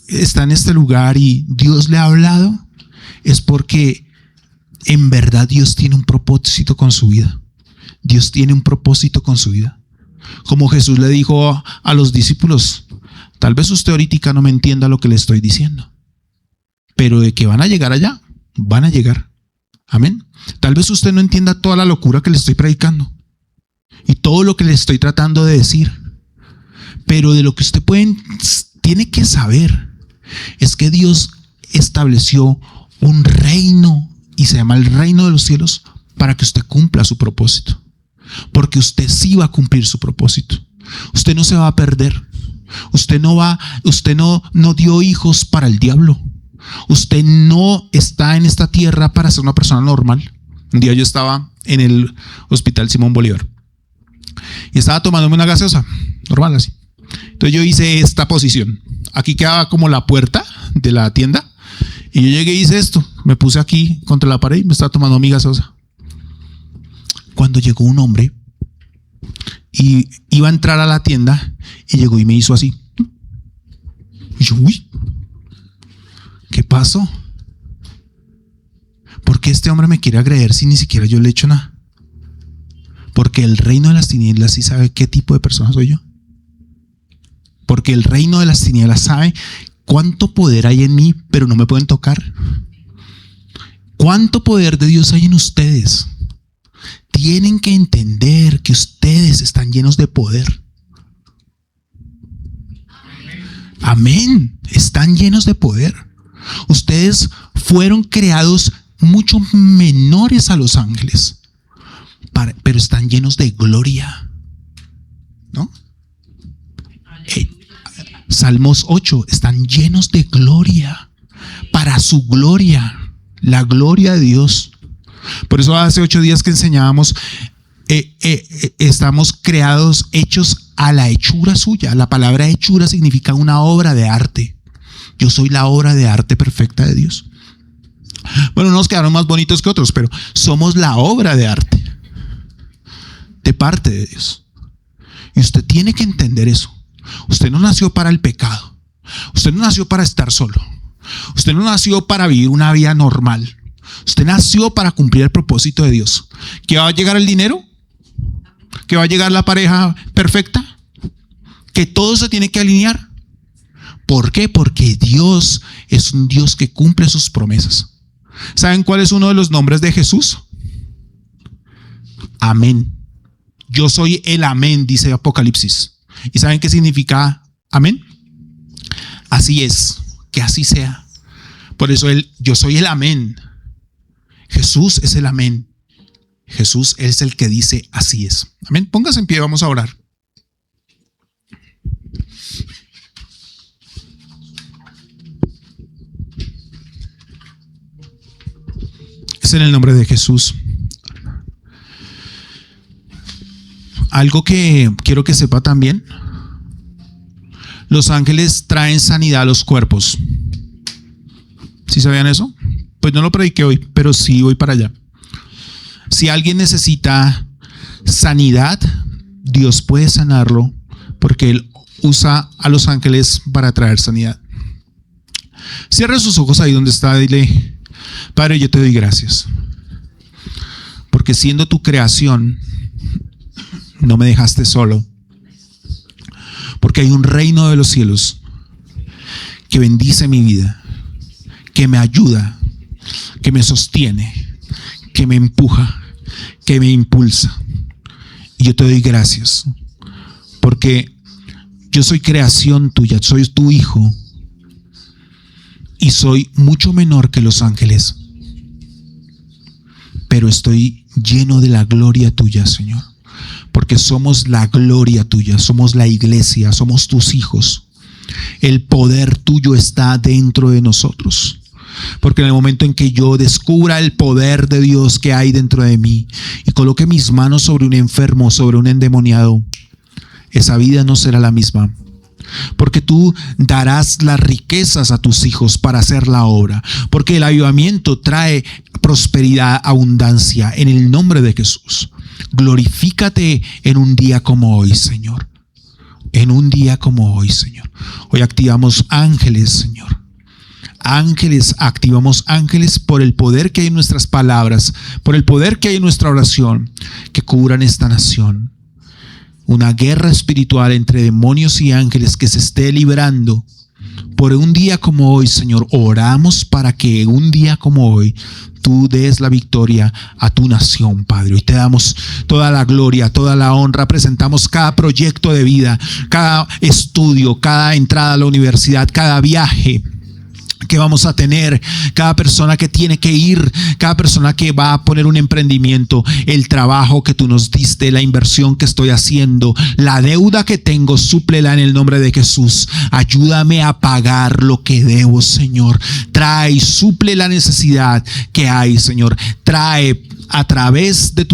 está en este lugar y Dios le ha hablado, es porque en verdad Dios tiene un propósito con su vida. Dios tiene un propósito con su vida. Como Jesús le dijo a los discípulos, tal vez usted ahorita no me entienda lo que le estoy diciendo, pero de que van a llegar allá, van a llegar. Amén. Tal vez usted no entienda toda la locura que le estoy predicando y todo lo que le estoy tratando de decir, pero de lo que usted tiene que saber es que Dios estableció un reino y se llama el reino de los cielos para que usted cumpla su propósito, porque usted sí va a cumplir su propósito. Usted no se va a perder. Usted no dio hijos para el diablo. Usted no está en esta tierra para ser una persona normal. Un día yo estaba en el Hospital Simón Bolívar y estaba tomándome una gaseosa normal así. Entonces yo hice esta posición. Aquí quedaba como la puerta de la tienda y yo llegué y hice esto. Me puse aquí contra la pared y me estaba tomando mi gaseosa. Cuando llegó un hombre y iba a entrar a la tienda y llegó y me hizo así. Y yo, uy, ¿qué pasó? ¿Por qué este hombre me quiere agredir si ni siquiera yo le he hecho nada? Porque el reino de las tinieblas sí sabe qué tipo de persona soy yo. Porque el reino de las tinieblas sabe cuánto poder hay en mí, pero no me pueden tocar. Cuánto poder de Dios hay en ustedes. Tienen que entender que ustedes están llenos de poder. Amén. Están llenos de poder. Ustedes fueron creados mucho menores a los ángeles, pero están llenos de gloria, ¿no? Salmos 8, están llenos de gloria, para su gloria, la gloria de Dios. Por eso hace 8 días que enseñábamos, estamos creados, hechos a la hechura suya. La palabra hechura significa una obra de arte. Yo soy la obra de arte perfecta de Dios. Bueno, no nos quedaron más bonitos que otros, pero somos la obra de arte de parte de Dios. Y usted tiene que entender eso. Usted no nació para el pecado. Usted no nació para estar solo. Usted no nació para vivir una vida normal. Usted nació para cumplir el propósito de Dios. ¿Que va a llegar el dinero? ¿Que va a llegar la pareja perfecta? ¿Que todo se tiene que alinear? ¿Por qué? Porque Dios es un Dios que cumple sus promesas. ¿Saben cuál es uno de los nombres de Jesús? Amén. Yo soy el amén, dice Apocalipsis. ¿Y saben qué significa amén? Así es, que así sea. Por eso yo soy el amén. Jesús es el amén. Jesús es el que dice así es. Amén. Póngase en pie, vamos a orar. Es en el nombre de Jesús. Algo que quiero que sepa también: los ángeles traen sanidad a los cuerpos. ¿Sí sabían eso? Pues no lo prediqué hoy, pero sí voy para allá. Si alguien necesita sanidad, Dios puede sanarlo, porque Él usa a los ángeles para traer sanidad. Cierre sus ojos ahí donde está. Dile: Padre, yo te doy gracias, porque siendo tu creación no me dejaste solo, porque hay un reino de los cielos que bendice mi vida, que me ayuda, que me sostiene, que me empuja, que me impulsa. Y yo te doy gracias, porque yo soy creación tuya, soy tu hijo, y soy mucho menor que los ángeles, pero estoy lleno de la gloria tuya, Señor, porque somos la gloria tuya, somos la iglesia, somos tus hijos. El poder tuyo está dentro de nosotros, porque en el momento en que yo descubra el poder de Dios que hay dentro de mí y coloque mis manos sobre un enfermo, sobre un endemoniado, esa vida no será la misma. Porque tú darás las riquezas a tus hijos para hacer la obra, porque el avivamiento trae prosperidad, abundancia, en el nombre de Jesús. Glorifícate en un día como hoy, Señor. En un día como hoy, Señor. Hoy activamos ángeles, Señor. Ángeles, activamos ángeles por el poder que hay en nuestras palabras, por el poder que hay en nuestra oración, que cubran esta nación. Una guerra espiritual entre demonios y ángeles que se esté librando por un día como hoy, Señor. Oramos para que un día como hoy tú des la victoria a tu nación, Padre. Hoy te damos toda la gloria, toda la honra. Presentamos cada proyecto de vida, cada estudio, cada entrada a la universidad, cada viaje que vamos a tener, cada persona que tiene que ir, cada persona que va a poner un emprendimiento, el trabajo que tú nos diste, la inversión que estoy haciendo, la deuda que tengo, súplela en el nombre de Jesús. Ayúdame a pagar lo que debo, Señor. Trae, suple la necesidad que hay, Señor. Trae a través de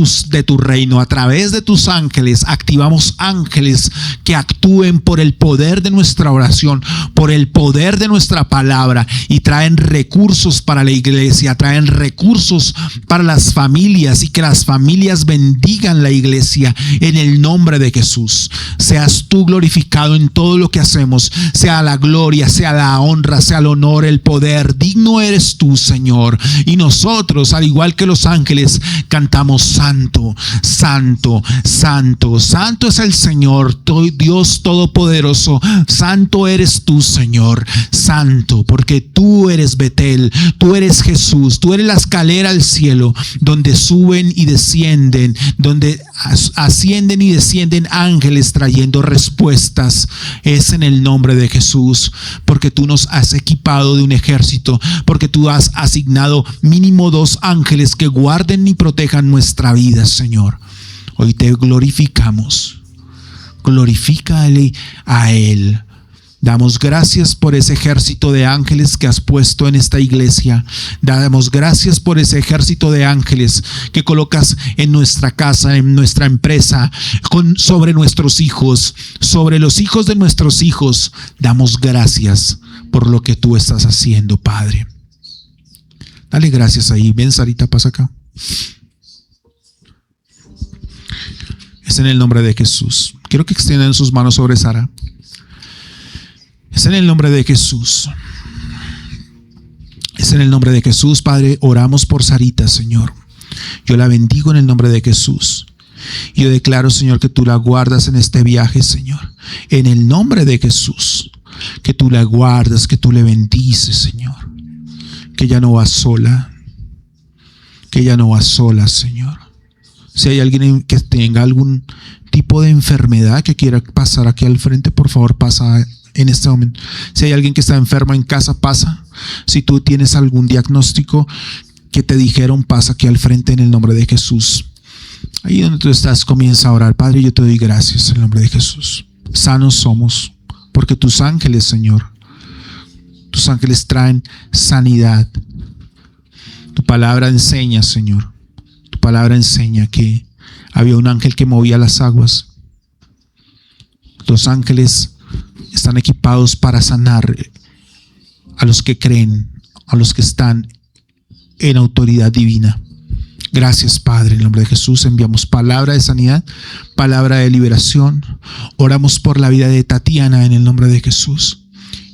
tu reino, a través de tus ángeles. Activamos ángeles que actúen por el poder de nuestra oración, por el poder de nuestra palabra, y traen recursos para la iglesia, traen recursos para las familias, y que las familias bendigan la iglesia en el nombre de Jesús. Seas tú glorificado en todo lo que hacemos, sea la gloria, sea la honra, sea el honor, el poder. Digno eres tú, Señor. Y nosotros, al igual que los ángeles, cantamos: santo, santo, santo, santo es el Señor, Dios todopoderoso. Santo eres tú, Señor, santo, porque tú eres Betel, tú eres Jesús, tú eres la escalera al cielo, donde suben y descienden, donde ascienden y descienden ángeles trayendo respuestas. Es en el nombre de Jesús, porque tú nos has equipado de un ejército, porque tú has asignado mínimo 2 ángeles que guarden y protejan nuestra vida, Señor. Hoy te glorificamos. Glorifícale a Él. Damos gracias por ese ejército de ángeles que has puesto en esta iglesia. Damos gracias por ese ejército de ángeles que colocas en nuestra casa, en nuestra empresa, sobre nuestros hijos, sobre los hijos de nuestros hijos. Damos gracias por lo que tú estás haciendo, Padre. Dale gracias ahí. Ven, Sarita, pasa acá. Es en el nombre de Jesús. Quiero que extiendan sus manos sobre Sara. Es en el nombre de Jesús. Es en el nombre de Jesús, Padre. Oramos por Sarita, Señor. Yo la bendigo en el nombre de Jesús. Yo declaro, Señor, que tú la guardas en este viaje, Señor. En el nombre de Jesús. Que tú la guardas, que tú le bendices, Señor. Que ella no va sola. Que ella no va sola, Señor. Si hay alguien que tenga algún tipo de enfermedad que quiera pasar aquí al frente, por favor pasa en este momento. Si hay alguien que está enfermo en casa, pasa. Si tú tienes algún diagnóstico que te dijeron, pasa aquí al frente en el nombre de Jesús. Ahí donde tú estás, comienza a orar. Padre, yo te doy gracias en el nombre de Jesús. Sanos somos, porque tus ángeles, Señor, tus ángeles traen sanidad. Tu palabra enseña, Señor. Tu palabra enseña que había un ángel que movía las aguas. Los ángeles están equipados para sanar a los que creen, a los que están en autoridad divina. Gracias, Padre, en el nombre de Jesús. Enviamos palabra de sanidad, palabra de liberación. Oramos por la vida de Tatiana en el nombre de Jesús.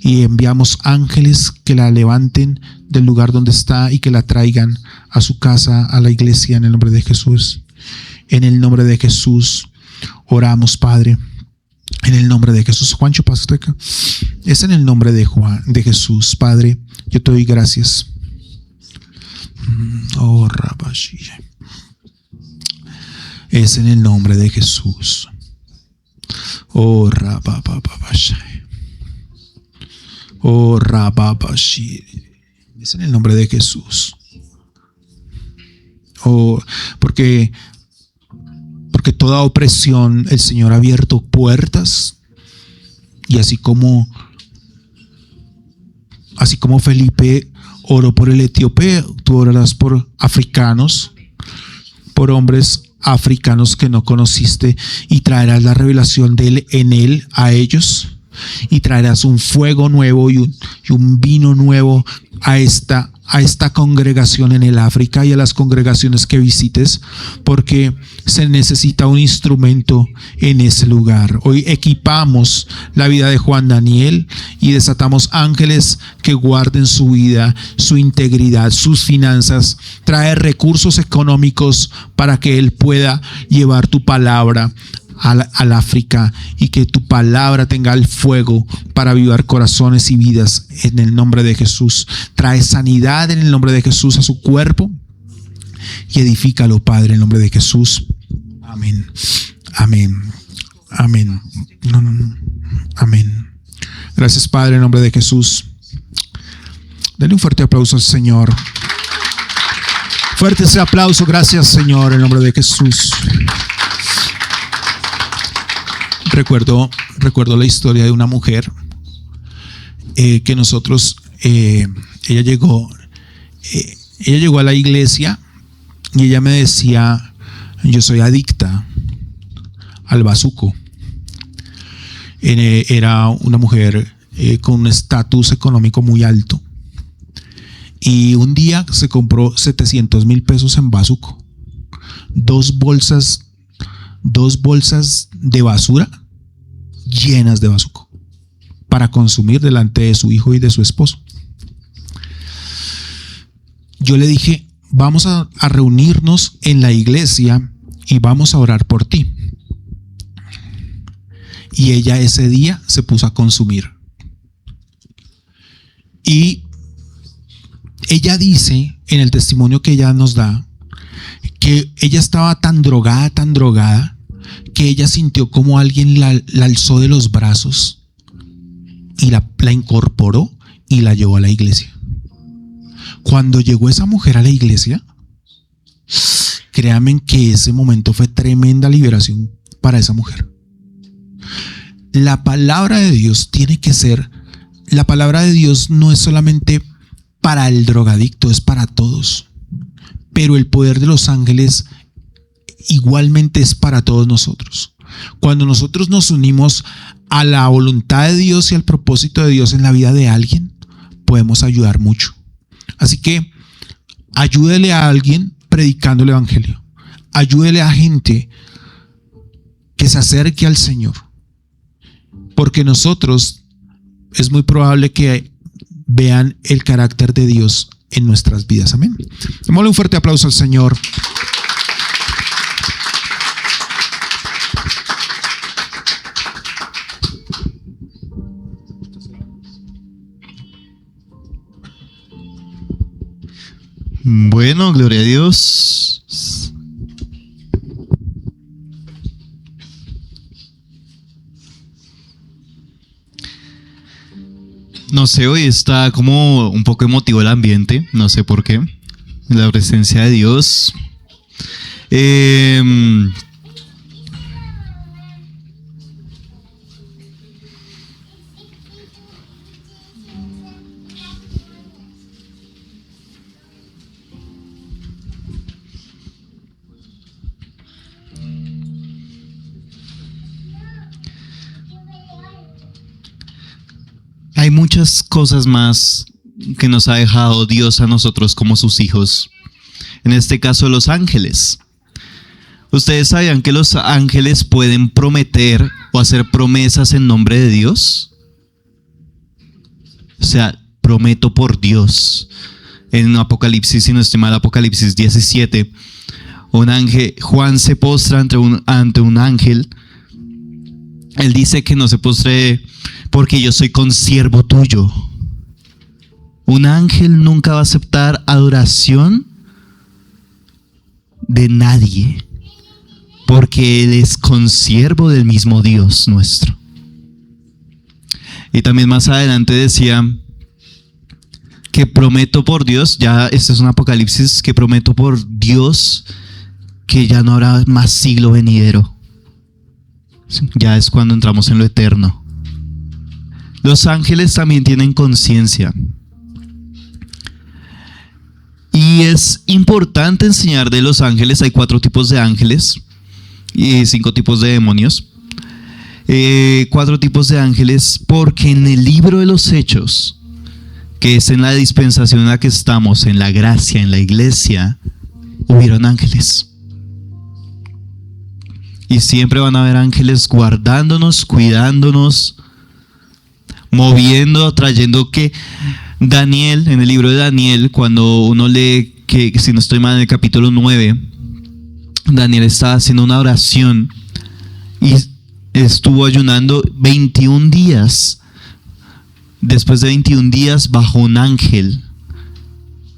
Y enviamos ángeles que la levanten del lugar donde está y que la traigan a su casa, a la iglesia, en el nombre de Jesús. En el nombre de Jesús oramos, Padre. En el nombre de Jesús. Juancho, pásate acá. Es en el nombre de Jesús, Padre. Yo te doy gracias. Oh, Rabashi. Es en el nombre de Jesús. Oh, Rabababashi. Oh, Rababashi. Es en el nombre de Jesús. Oh, porque toda opresión, el Señor ha abierto puertas, y así como Felipe oró por el etíope, tú orarás por africanos, por hombres africanos que no conociste, y traerás la revelación de él en él a ellos, y traerás un fuego nuevo y un vino nuevo a esta congregación en el África y a las congregaciones que visites, porque se necesita un instrumento en ese lugar. Hoy equipamos la vida de Juan Daniel y desatamos ángeles que guarden su vida, su integridad, sus finanzas. Trae recursos económicos para que él pueda llevar tu palabra al África, y que tu palabra tenga el fuego para avivar corazones y vidas en el nombre de Jesús. Trae sanidad en el nombre de Jesús a su cuerpo y edifícalo, Padre, en el nombre de Jesús. Amén. Amén. Amén. No. Amén. Gracias, Padre, en el nombre de Jesús. Dale un fuerte aplauso al Señor. Fuerte ese aplauso. Gracias, Señor, en el nombre de Jesús. Recuerdo la historia de una mujer que nosotros, ella llegó a la iglesia y ella me decía: yo soy adicta al bazuco. Era una mujer con un estatus económico muy alto, Y un día se compró 700,000 pesos en bazuco. Dos bolsas de basura llenas de bazuco para consumir delante de su hijo y de su esposo. Yo le dije, vamos a reunirnos en la iglesia y vamos a orar por ti. Y ella ese día se puso a consumir. Y ella dice en el testimonio que ella nos da que ella estaba tan drogada, que ella sintió como alguien la alzó de los brazos y la incorporó y la llevó a la iglesia. Cuando llegó esa mujer a la iglesia, créanme que ese momento fue tremenda liberación para esa mujer. La palabra de Dios tiene que ser, la palabra de Dios no es solamente para el drogadicto, es para todos. Pero el poder de los ángeles igualmente es para todos nosotros. Cuando nosotros nos unimos a la voluntad de Dios y al propósito de Dios en la vida de alguien, podemos ayudar mucho. Así que ayúdele a alguien predicando el evangelio. Ayúdele a gente que se acerque al Señor. Porque nosotros es muy probable que vean el carácter de Dios en nuestras vidas. Amén. Démosle un fuerte aplauso al Señor. Bueno, gloria a Dios. No sé, hoy está como un poco emotivo el ambiente, no sé por qué. La presencia de Dios. Hay muchas cosas más que nos ha dejado Dios a nosotros como sus hijos. En este caso, los ángeles. ¿Ustedes sabían que los ángeles pueden prometer o hacer promesas en nombre de Dios? O sea, prometo por Dios. En Apocalipsis, si no estoy mal, Apocalipsis 17, un ángel, Juan se postra ante un ángel. Él dice que no se postre porque yo soy consiervo tuyo. Un ángel nunca va a aceptar adoración de nadie, porque él es consiervo del mismo Dios nuestro. Y también más adelante decía que prometo por Dios, ya este es un Apocalipsis, que prometo por Dios que ya no habrá más siglo venidero. Ya es cuando entramos en lo eterno. Los ángeles también tienen conciencia. Y es importante enseñar de los ángeles. Hay 4 tipos de ángeles y 5 tipos de demonios. 4 tipos de ángeles, porque en el libro de los Hechos, que es en la dispensación en la que estamos, en la gracia, en la iglesia, hubieron ángeles. Y siempre van a haber ángeles guardándonos, cuidándonos, moviendo, trayendo. Que Daniel, en el libro de Daniel, cuando uno lee, que si no estoy mal, en el capítulo 9, Daniel estaba haciendo una oración y estuvo ayunando 21 días. Después de 21 días bajó un ángel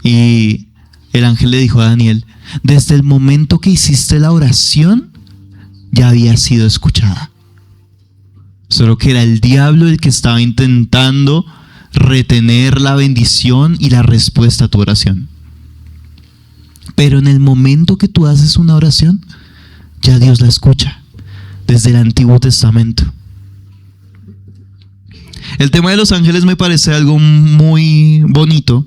y el ángel le dijo a Daniel: desde el momento que hiciste la oración ya había sido escuchada. Solo que era el diablo el que estaba intentando retener la bendición y la respuesta a tu oración. Pero en el momento que tú haces una oración, ya Dios la escucha. Desde el Antiguo Testamento. El tema de los ángeles me parece algo muy bonito.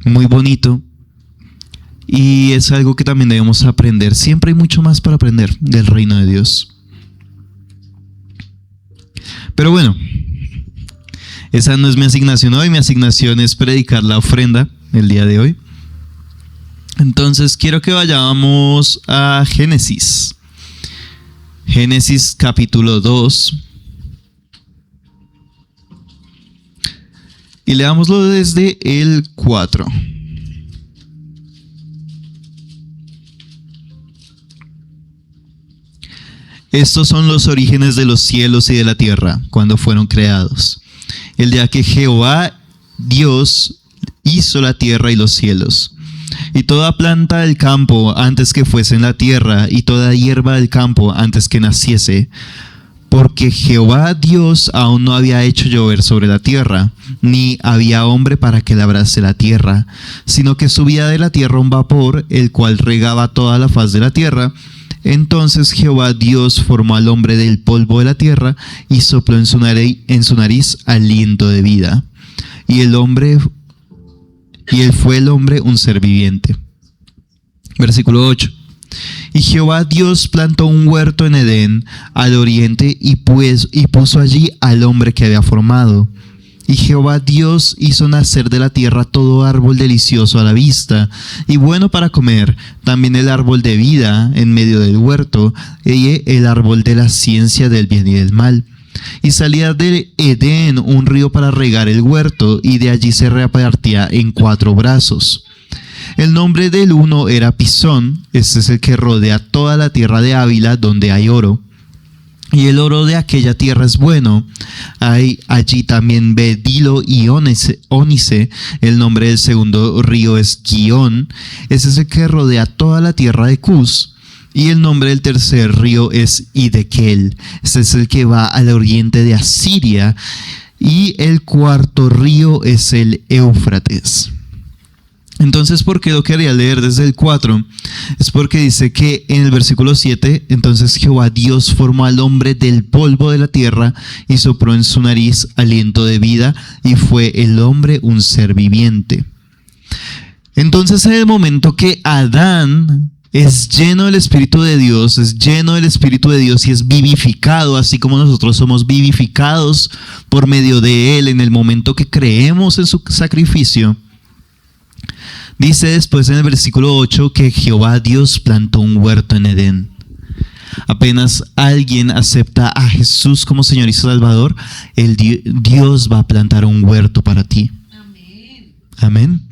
Muy bonito. Y es algo que también debemos aprender. Siempre hay mucho más para aprender del reino de Dios. Pero bueno, Esa no es mi asignación hoy, mi asignación es predicar la ofrenda el día de hoy. Entonces quiero que vayamos a Génesis. Génesis capítulo 2. Y leámoslo desde el 4. Estos son los orígenes de los cielos y de la tierra, cuando fueron creados. El día que Jehová Dios hizo la tierra y los cielos. Y toda planta del campo antes que fuese en la tierra, y toda hierba del campo antes que naciese. Porque Jehová Dios aún no había hecho llover sobre la tierra, ni había hombre para que labrase la tierra, sino que subía de la tierra un vapor, el cual regaba toda la faz de la tierra. Entonces Jehová Dios formó al hombre del polvo de la tierra y sopló en su nariz aliento de vida. Y él fue el hombre un ser viviente. Versículo 8. Y Jehová Dios plantó un huerto en Edén al oriente y puso allí al hombre que había formado. Y Jehová Dios hizo nacer de la tierra todo árbol delicioso a la vista y bueno para comer, también el árbol de vida en medio del huerto, y el árbol de la ciencia del bien y del mal. Y salía de Edén un río para regar el huerto, y de allí se repartía en 4 brazos. El nombre del uno era Pisón, este es el que rodea toda la tierra de Ávila, donde hay oro. Y el oro de aquella tierra es bueno. Hay allí también bedilo y ónice. El nombre del segundo río es Gihón. Ese es el que rodea toda la tierra de Cus. Y el nombre del tercer río es Hidekel. Ese es el que va al oriente de Asiria. Y el cuarto río es el Éufrates. Entonces, ¿por qué lo quería leer desde el 4? Es porque dice que en el versículo 7, entonces Jehová Dios formó al hombre del polvo de la tierra y sopló en su nariz aliento de vida, y fue el hombre un ser viviente. Entonces, en el momento que Adán es lleno del Espíritu de Dios, y es vivificado, así como nosotros somos vivificados por medio de Él en el momento que creemos en su sacrificio, dice después en el versículo 8 que Jehová Dios plantó un huerto en Edén. Apenas alguien acepta a Jesús como Señor y Salvador, Dios va a plantar un huerto para ti. Amén.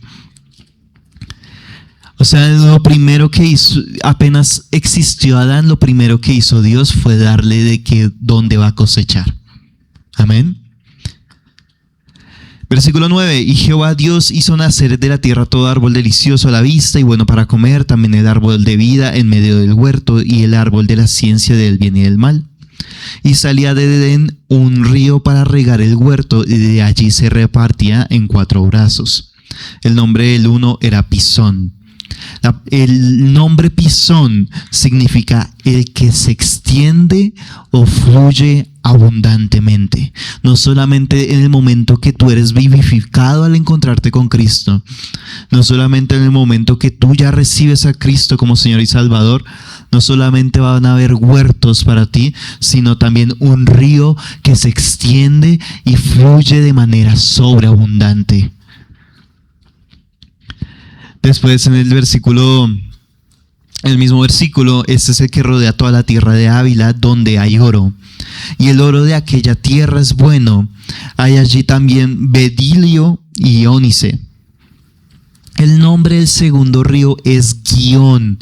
O sea, lo primero que hizo, apenas existió Adán, lo primero que hizo Dios fue darle de que dónde va a cosechar. Amén. Versículo 9. Y Jehová Dios hizo nacer de la tierra todo árbol delicioso a la vista y bueno para comer, también el árbol de vida en medio del huerto y el árbol de la ciencia del bien y del mal. Y salía de Edén un río para regar el huerto, y de allí se repartía en 4 brazos. El nombre del uno era Pisón. El nombre Pisón significa el que se extiende o fluye abundantemente. No solamente en el momento que tú eres vivificado al encontrarte con Cristo, no solamente en el momento que tú ya recibes a Cristo como Señor y Salvador, no solamente van a haber huertos para ti, sino también un río que se extiende y fluye de manera sobreabundante. Después en el mismo versículo, este es el que rodea toda la tierra de Ávila, donde hay oro. Y el oro de aquella tierra es bueno. Hay allí también bedilio y ónice. El nombre del segundo río es Gihón,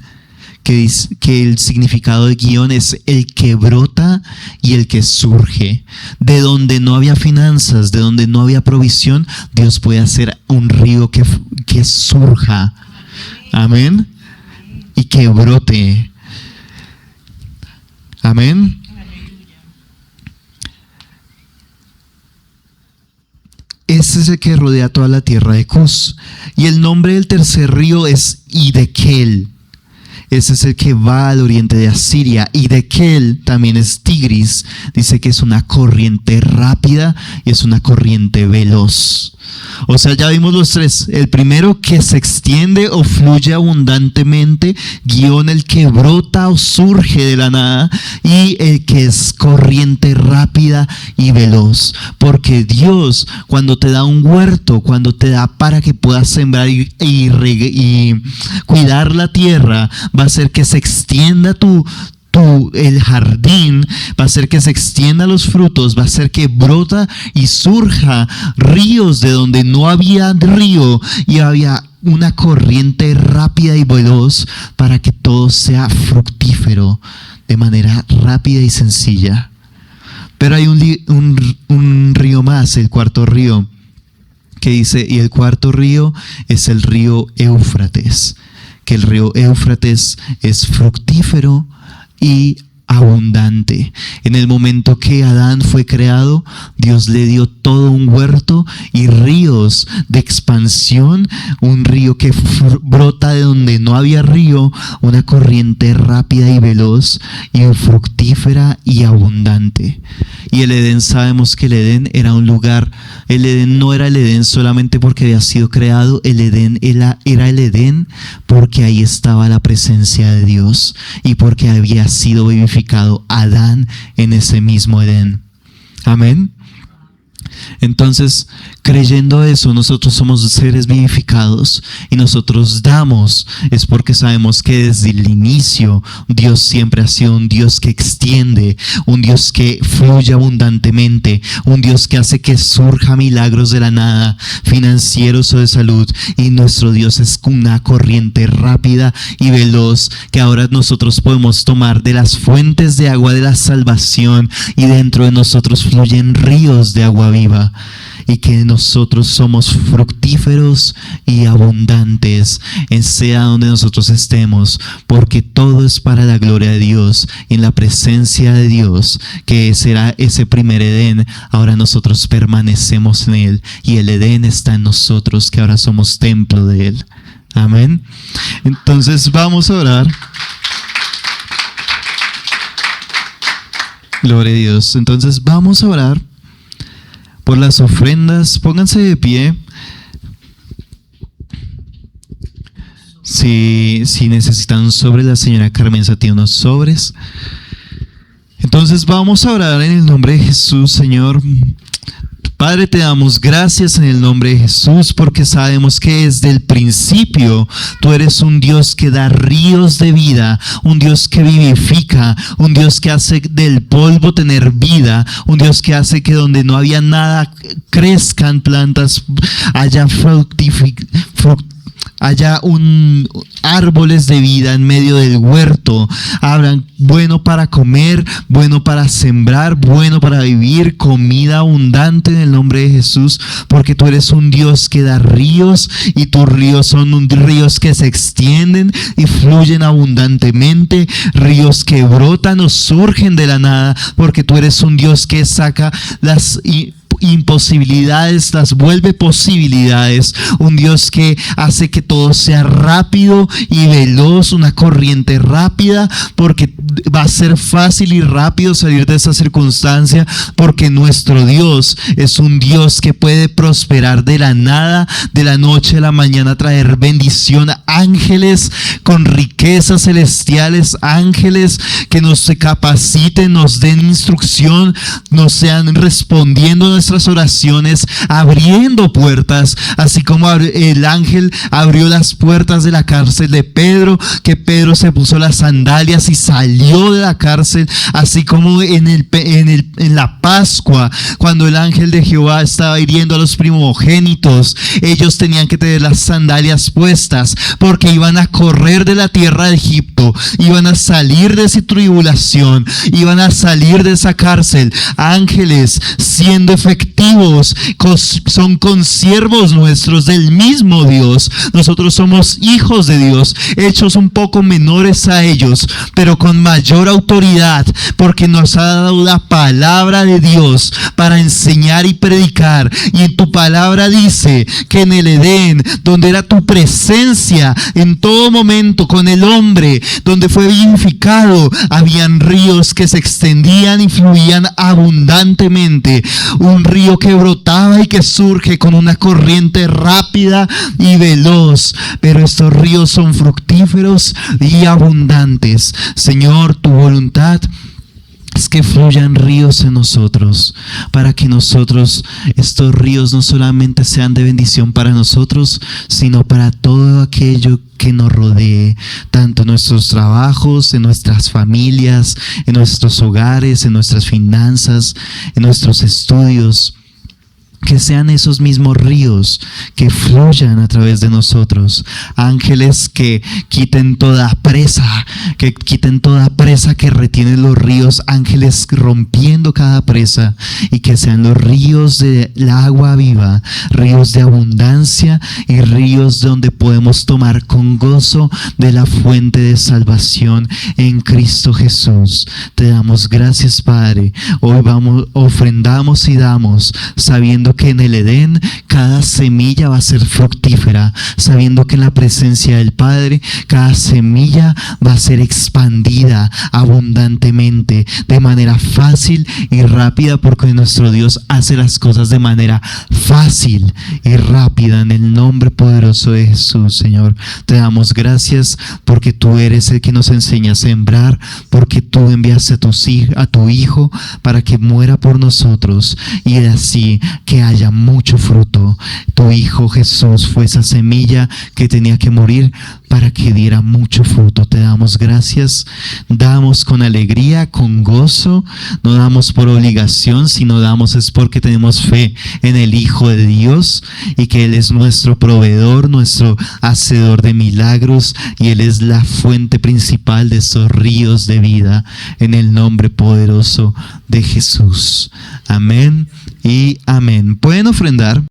que el significado de Gihón es el que brota y el que surge. De donde no había finanzas, de donde no había provisión, Dios puede hacer un río que surja. Amén. Y que brote. Amén. Este es el que rodea toda la tierra de Cus. Y el nombre del tercer río es Hidekel. ese es el que va al oriente de Asiria. Y de Kel también es Tigris. Dice que es una corriente rápida y es una corriente veloz. O sea, ya vimos los tres. El primero, que se extiende o fluye abundantemente, guión el que brota o surge de la nada, y el que es corriente rápida y veloz. Porque Dios, cuando te da un huerto, cuando te da para que puedas sembrar y cuidar la tierra, va a hacer que se extienda el jardín, va a hacer que se extiendan los frutos, va a hacer que brota y surja ríos de donde no había río y había una corriente rápida y veloz para que todo sea fructífero de manera rápida y sencilla. Pero hay un río más, el cuarto río, que dice, y el cuarto río es el río Éufrates, que el río Éufrates es fructífero y abundante. En el momento que Adán fue creado, Dios le dio todo un huerto y ríos de expansión, un río que brota de donde no había río, una corriente rápida y veloz y fructífera y abundante. Y el Edén, sabemos que el Edén era un lugar, el Edén no era el Edén solamente porque había sido creado, el Edén era el Edén porque ahí estaba la presencia de Dios y porque había sido vivificado Adán en ese mismo Edén. Amén. Entonces, creyendo eso, nosotros somos seres vivificados y nosotros damos, es porque sabemos que desde el inicio Dios siempre ha sido un Dios que extiende, un Dios que fluye abundantemente, un Dios que hace que surja milagros de la nada, financieros o de salud, y nuestro Dios es una corriente rápida y veloz que ahora nosotros podemos tomar de las fuentes de agua de la salvación y dentro de nosotros fluyen ríos de agua viva. Y que nosotros somos fructíferos y abundantes en sea donde nosotros estemos, porque todo es para la gloria de Dios y en la presencia de Dios, que será ese primer Edén. Ahora nosotros permanecemos en él y el Edén está en nosotros, que ahora somos templo de él. Amén. Entonces vamos a orar. Gloria a Dios. Entonces vamos a orar por las ofrendas. Pónganse de pie. Si necesitan un sobre, la señora Carmen tiene unos sobres. Entonces vamos a orar en el nombre de Jesús. Señor Padre, te damos gracias en el nombre de Jesús, porque sabemos que desde el principio tú eres un Dios que da ríos de vida, un Dios que vivifica, un Dios que hace del polvo tener vida, un Dios que hace que donde no había nada crezcan plantas, haya árboles de vida en medio del huerto, habrán bueno para comer, bueno para sembrar, bueno para vivir, comida abundante en el nombre de Jesús, porque tú eres un Dios que da ríos y tus ríos son ríos que se extienden y fluyen abundantemente, ríos que brotan o surgen de la nada, porque tú eres un Dios que saca las imposibilidades, las vuelve posibilidades, un Dios que hace que todo sea rápido y veloz, una corriente rápida, porque va a ser fácil y rápido salir de esa circunstancia, porque nuestro Dios es un Dios que puede prosperar de la nada, de la noche a la mañana, traer bendición, ángeles con riquezas celestiales, ángeles que nos capaciten, nos den instrucción, nos sean respondiendo nuestras oraciones, abriendo puertas, así como el ángel abrió las puertas de la cárcel de Pedro, que Pedro se puso las sandalias y salió de la cárcel, así como en la Pascua, cuando el ángel de Jehová estaba hiriendo a los primogénitos, ellos tenían que tener las sandalias puestas, porque iban a correr de la tierra de Egipto, iban a salir de esa tribulación, iban a salir de esa cárcel, ángeles siendo efectivos colectivos, son consiervos nuestros del mismo Dios. Nosotros somos hijos de Dios, hechos un poco menores a ellos, pero con mayor autoridad, porque nos ha dado la palabra de Dios para enseñar y predicar. Y en tu palabra dice que en el Edén, donde era tu presencia en todo momento con el hombre, donde fue vivificado, habían ríos que se extendían y fluían abundantemente. Un río que brotaba y que surge con una corriente rápida y veloz, pero estos ríos son fructíferos y abundantes. Señor, tu voluntad es que fluyan ríos en nosotros, para que nosotros, estos ríos no solamente sean de bendición para nosotros, sino para todo aquello que nos rodee, tanto en nuestros trabajos, en nuestras familias, en nuestros hogares, en nuestras finanzas, en nuestros estudios. Que sean esos mismos ríos que fluyan a través de nosotros. Ángeles que quiten toda presa que retiene los ríos. Ángeles rompiendo cada presa, y que sean los ríos del agua viva, ríos de abundancia y ríos donde podemos tomar con gozo de la fuente de salvación en Cristo Jesús. Te damos gracias, Padre. Hoy ofrendamos y damos, sabiendo que en el Edén cada semilla va a ser fructífera, sabiendo que en la presencia del Padre cada semilla va a ser expandida abundantemente, de manera fácil y rápida, porque nuestro Dios hace las cosas de manera fácil y rápida. En el nombre poderoso de Jesús, Señor, te damos gracias porque tú eres el que nos enseña a sembrar, porque tú enviaste a tu Hijo para que muera por nosotros, y así que haya mucho fruto. Tu Hijo Jesús fue esa semilla que tenía que morir para que diera mucho fruto. Te damos gracias, damos con alegría, con gozo, no damos por obligación, sino damos es porque tenemos fe en el Hijo de Dios, y que Él es nuestro proveedor, nuestro hacedor de milagros, y Él es la fuente principal de estos ríos de vida, en el nombre poderoso de Jesús. Amén y amén. Pueden ofrendar.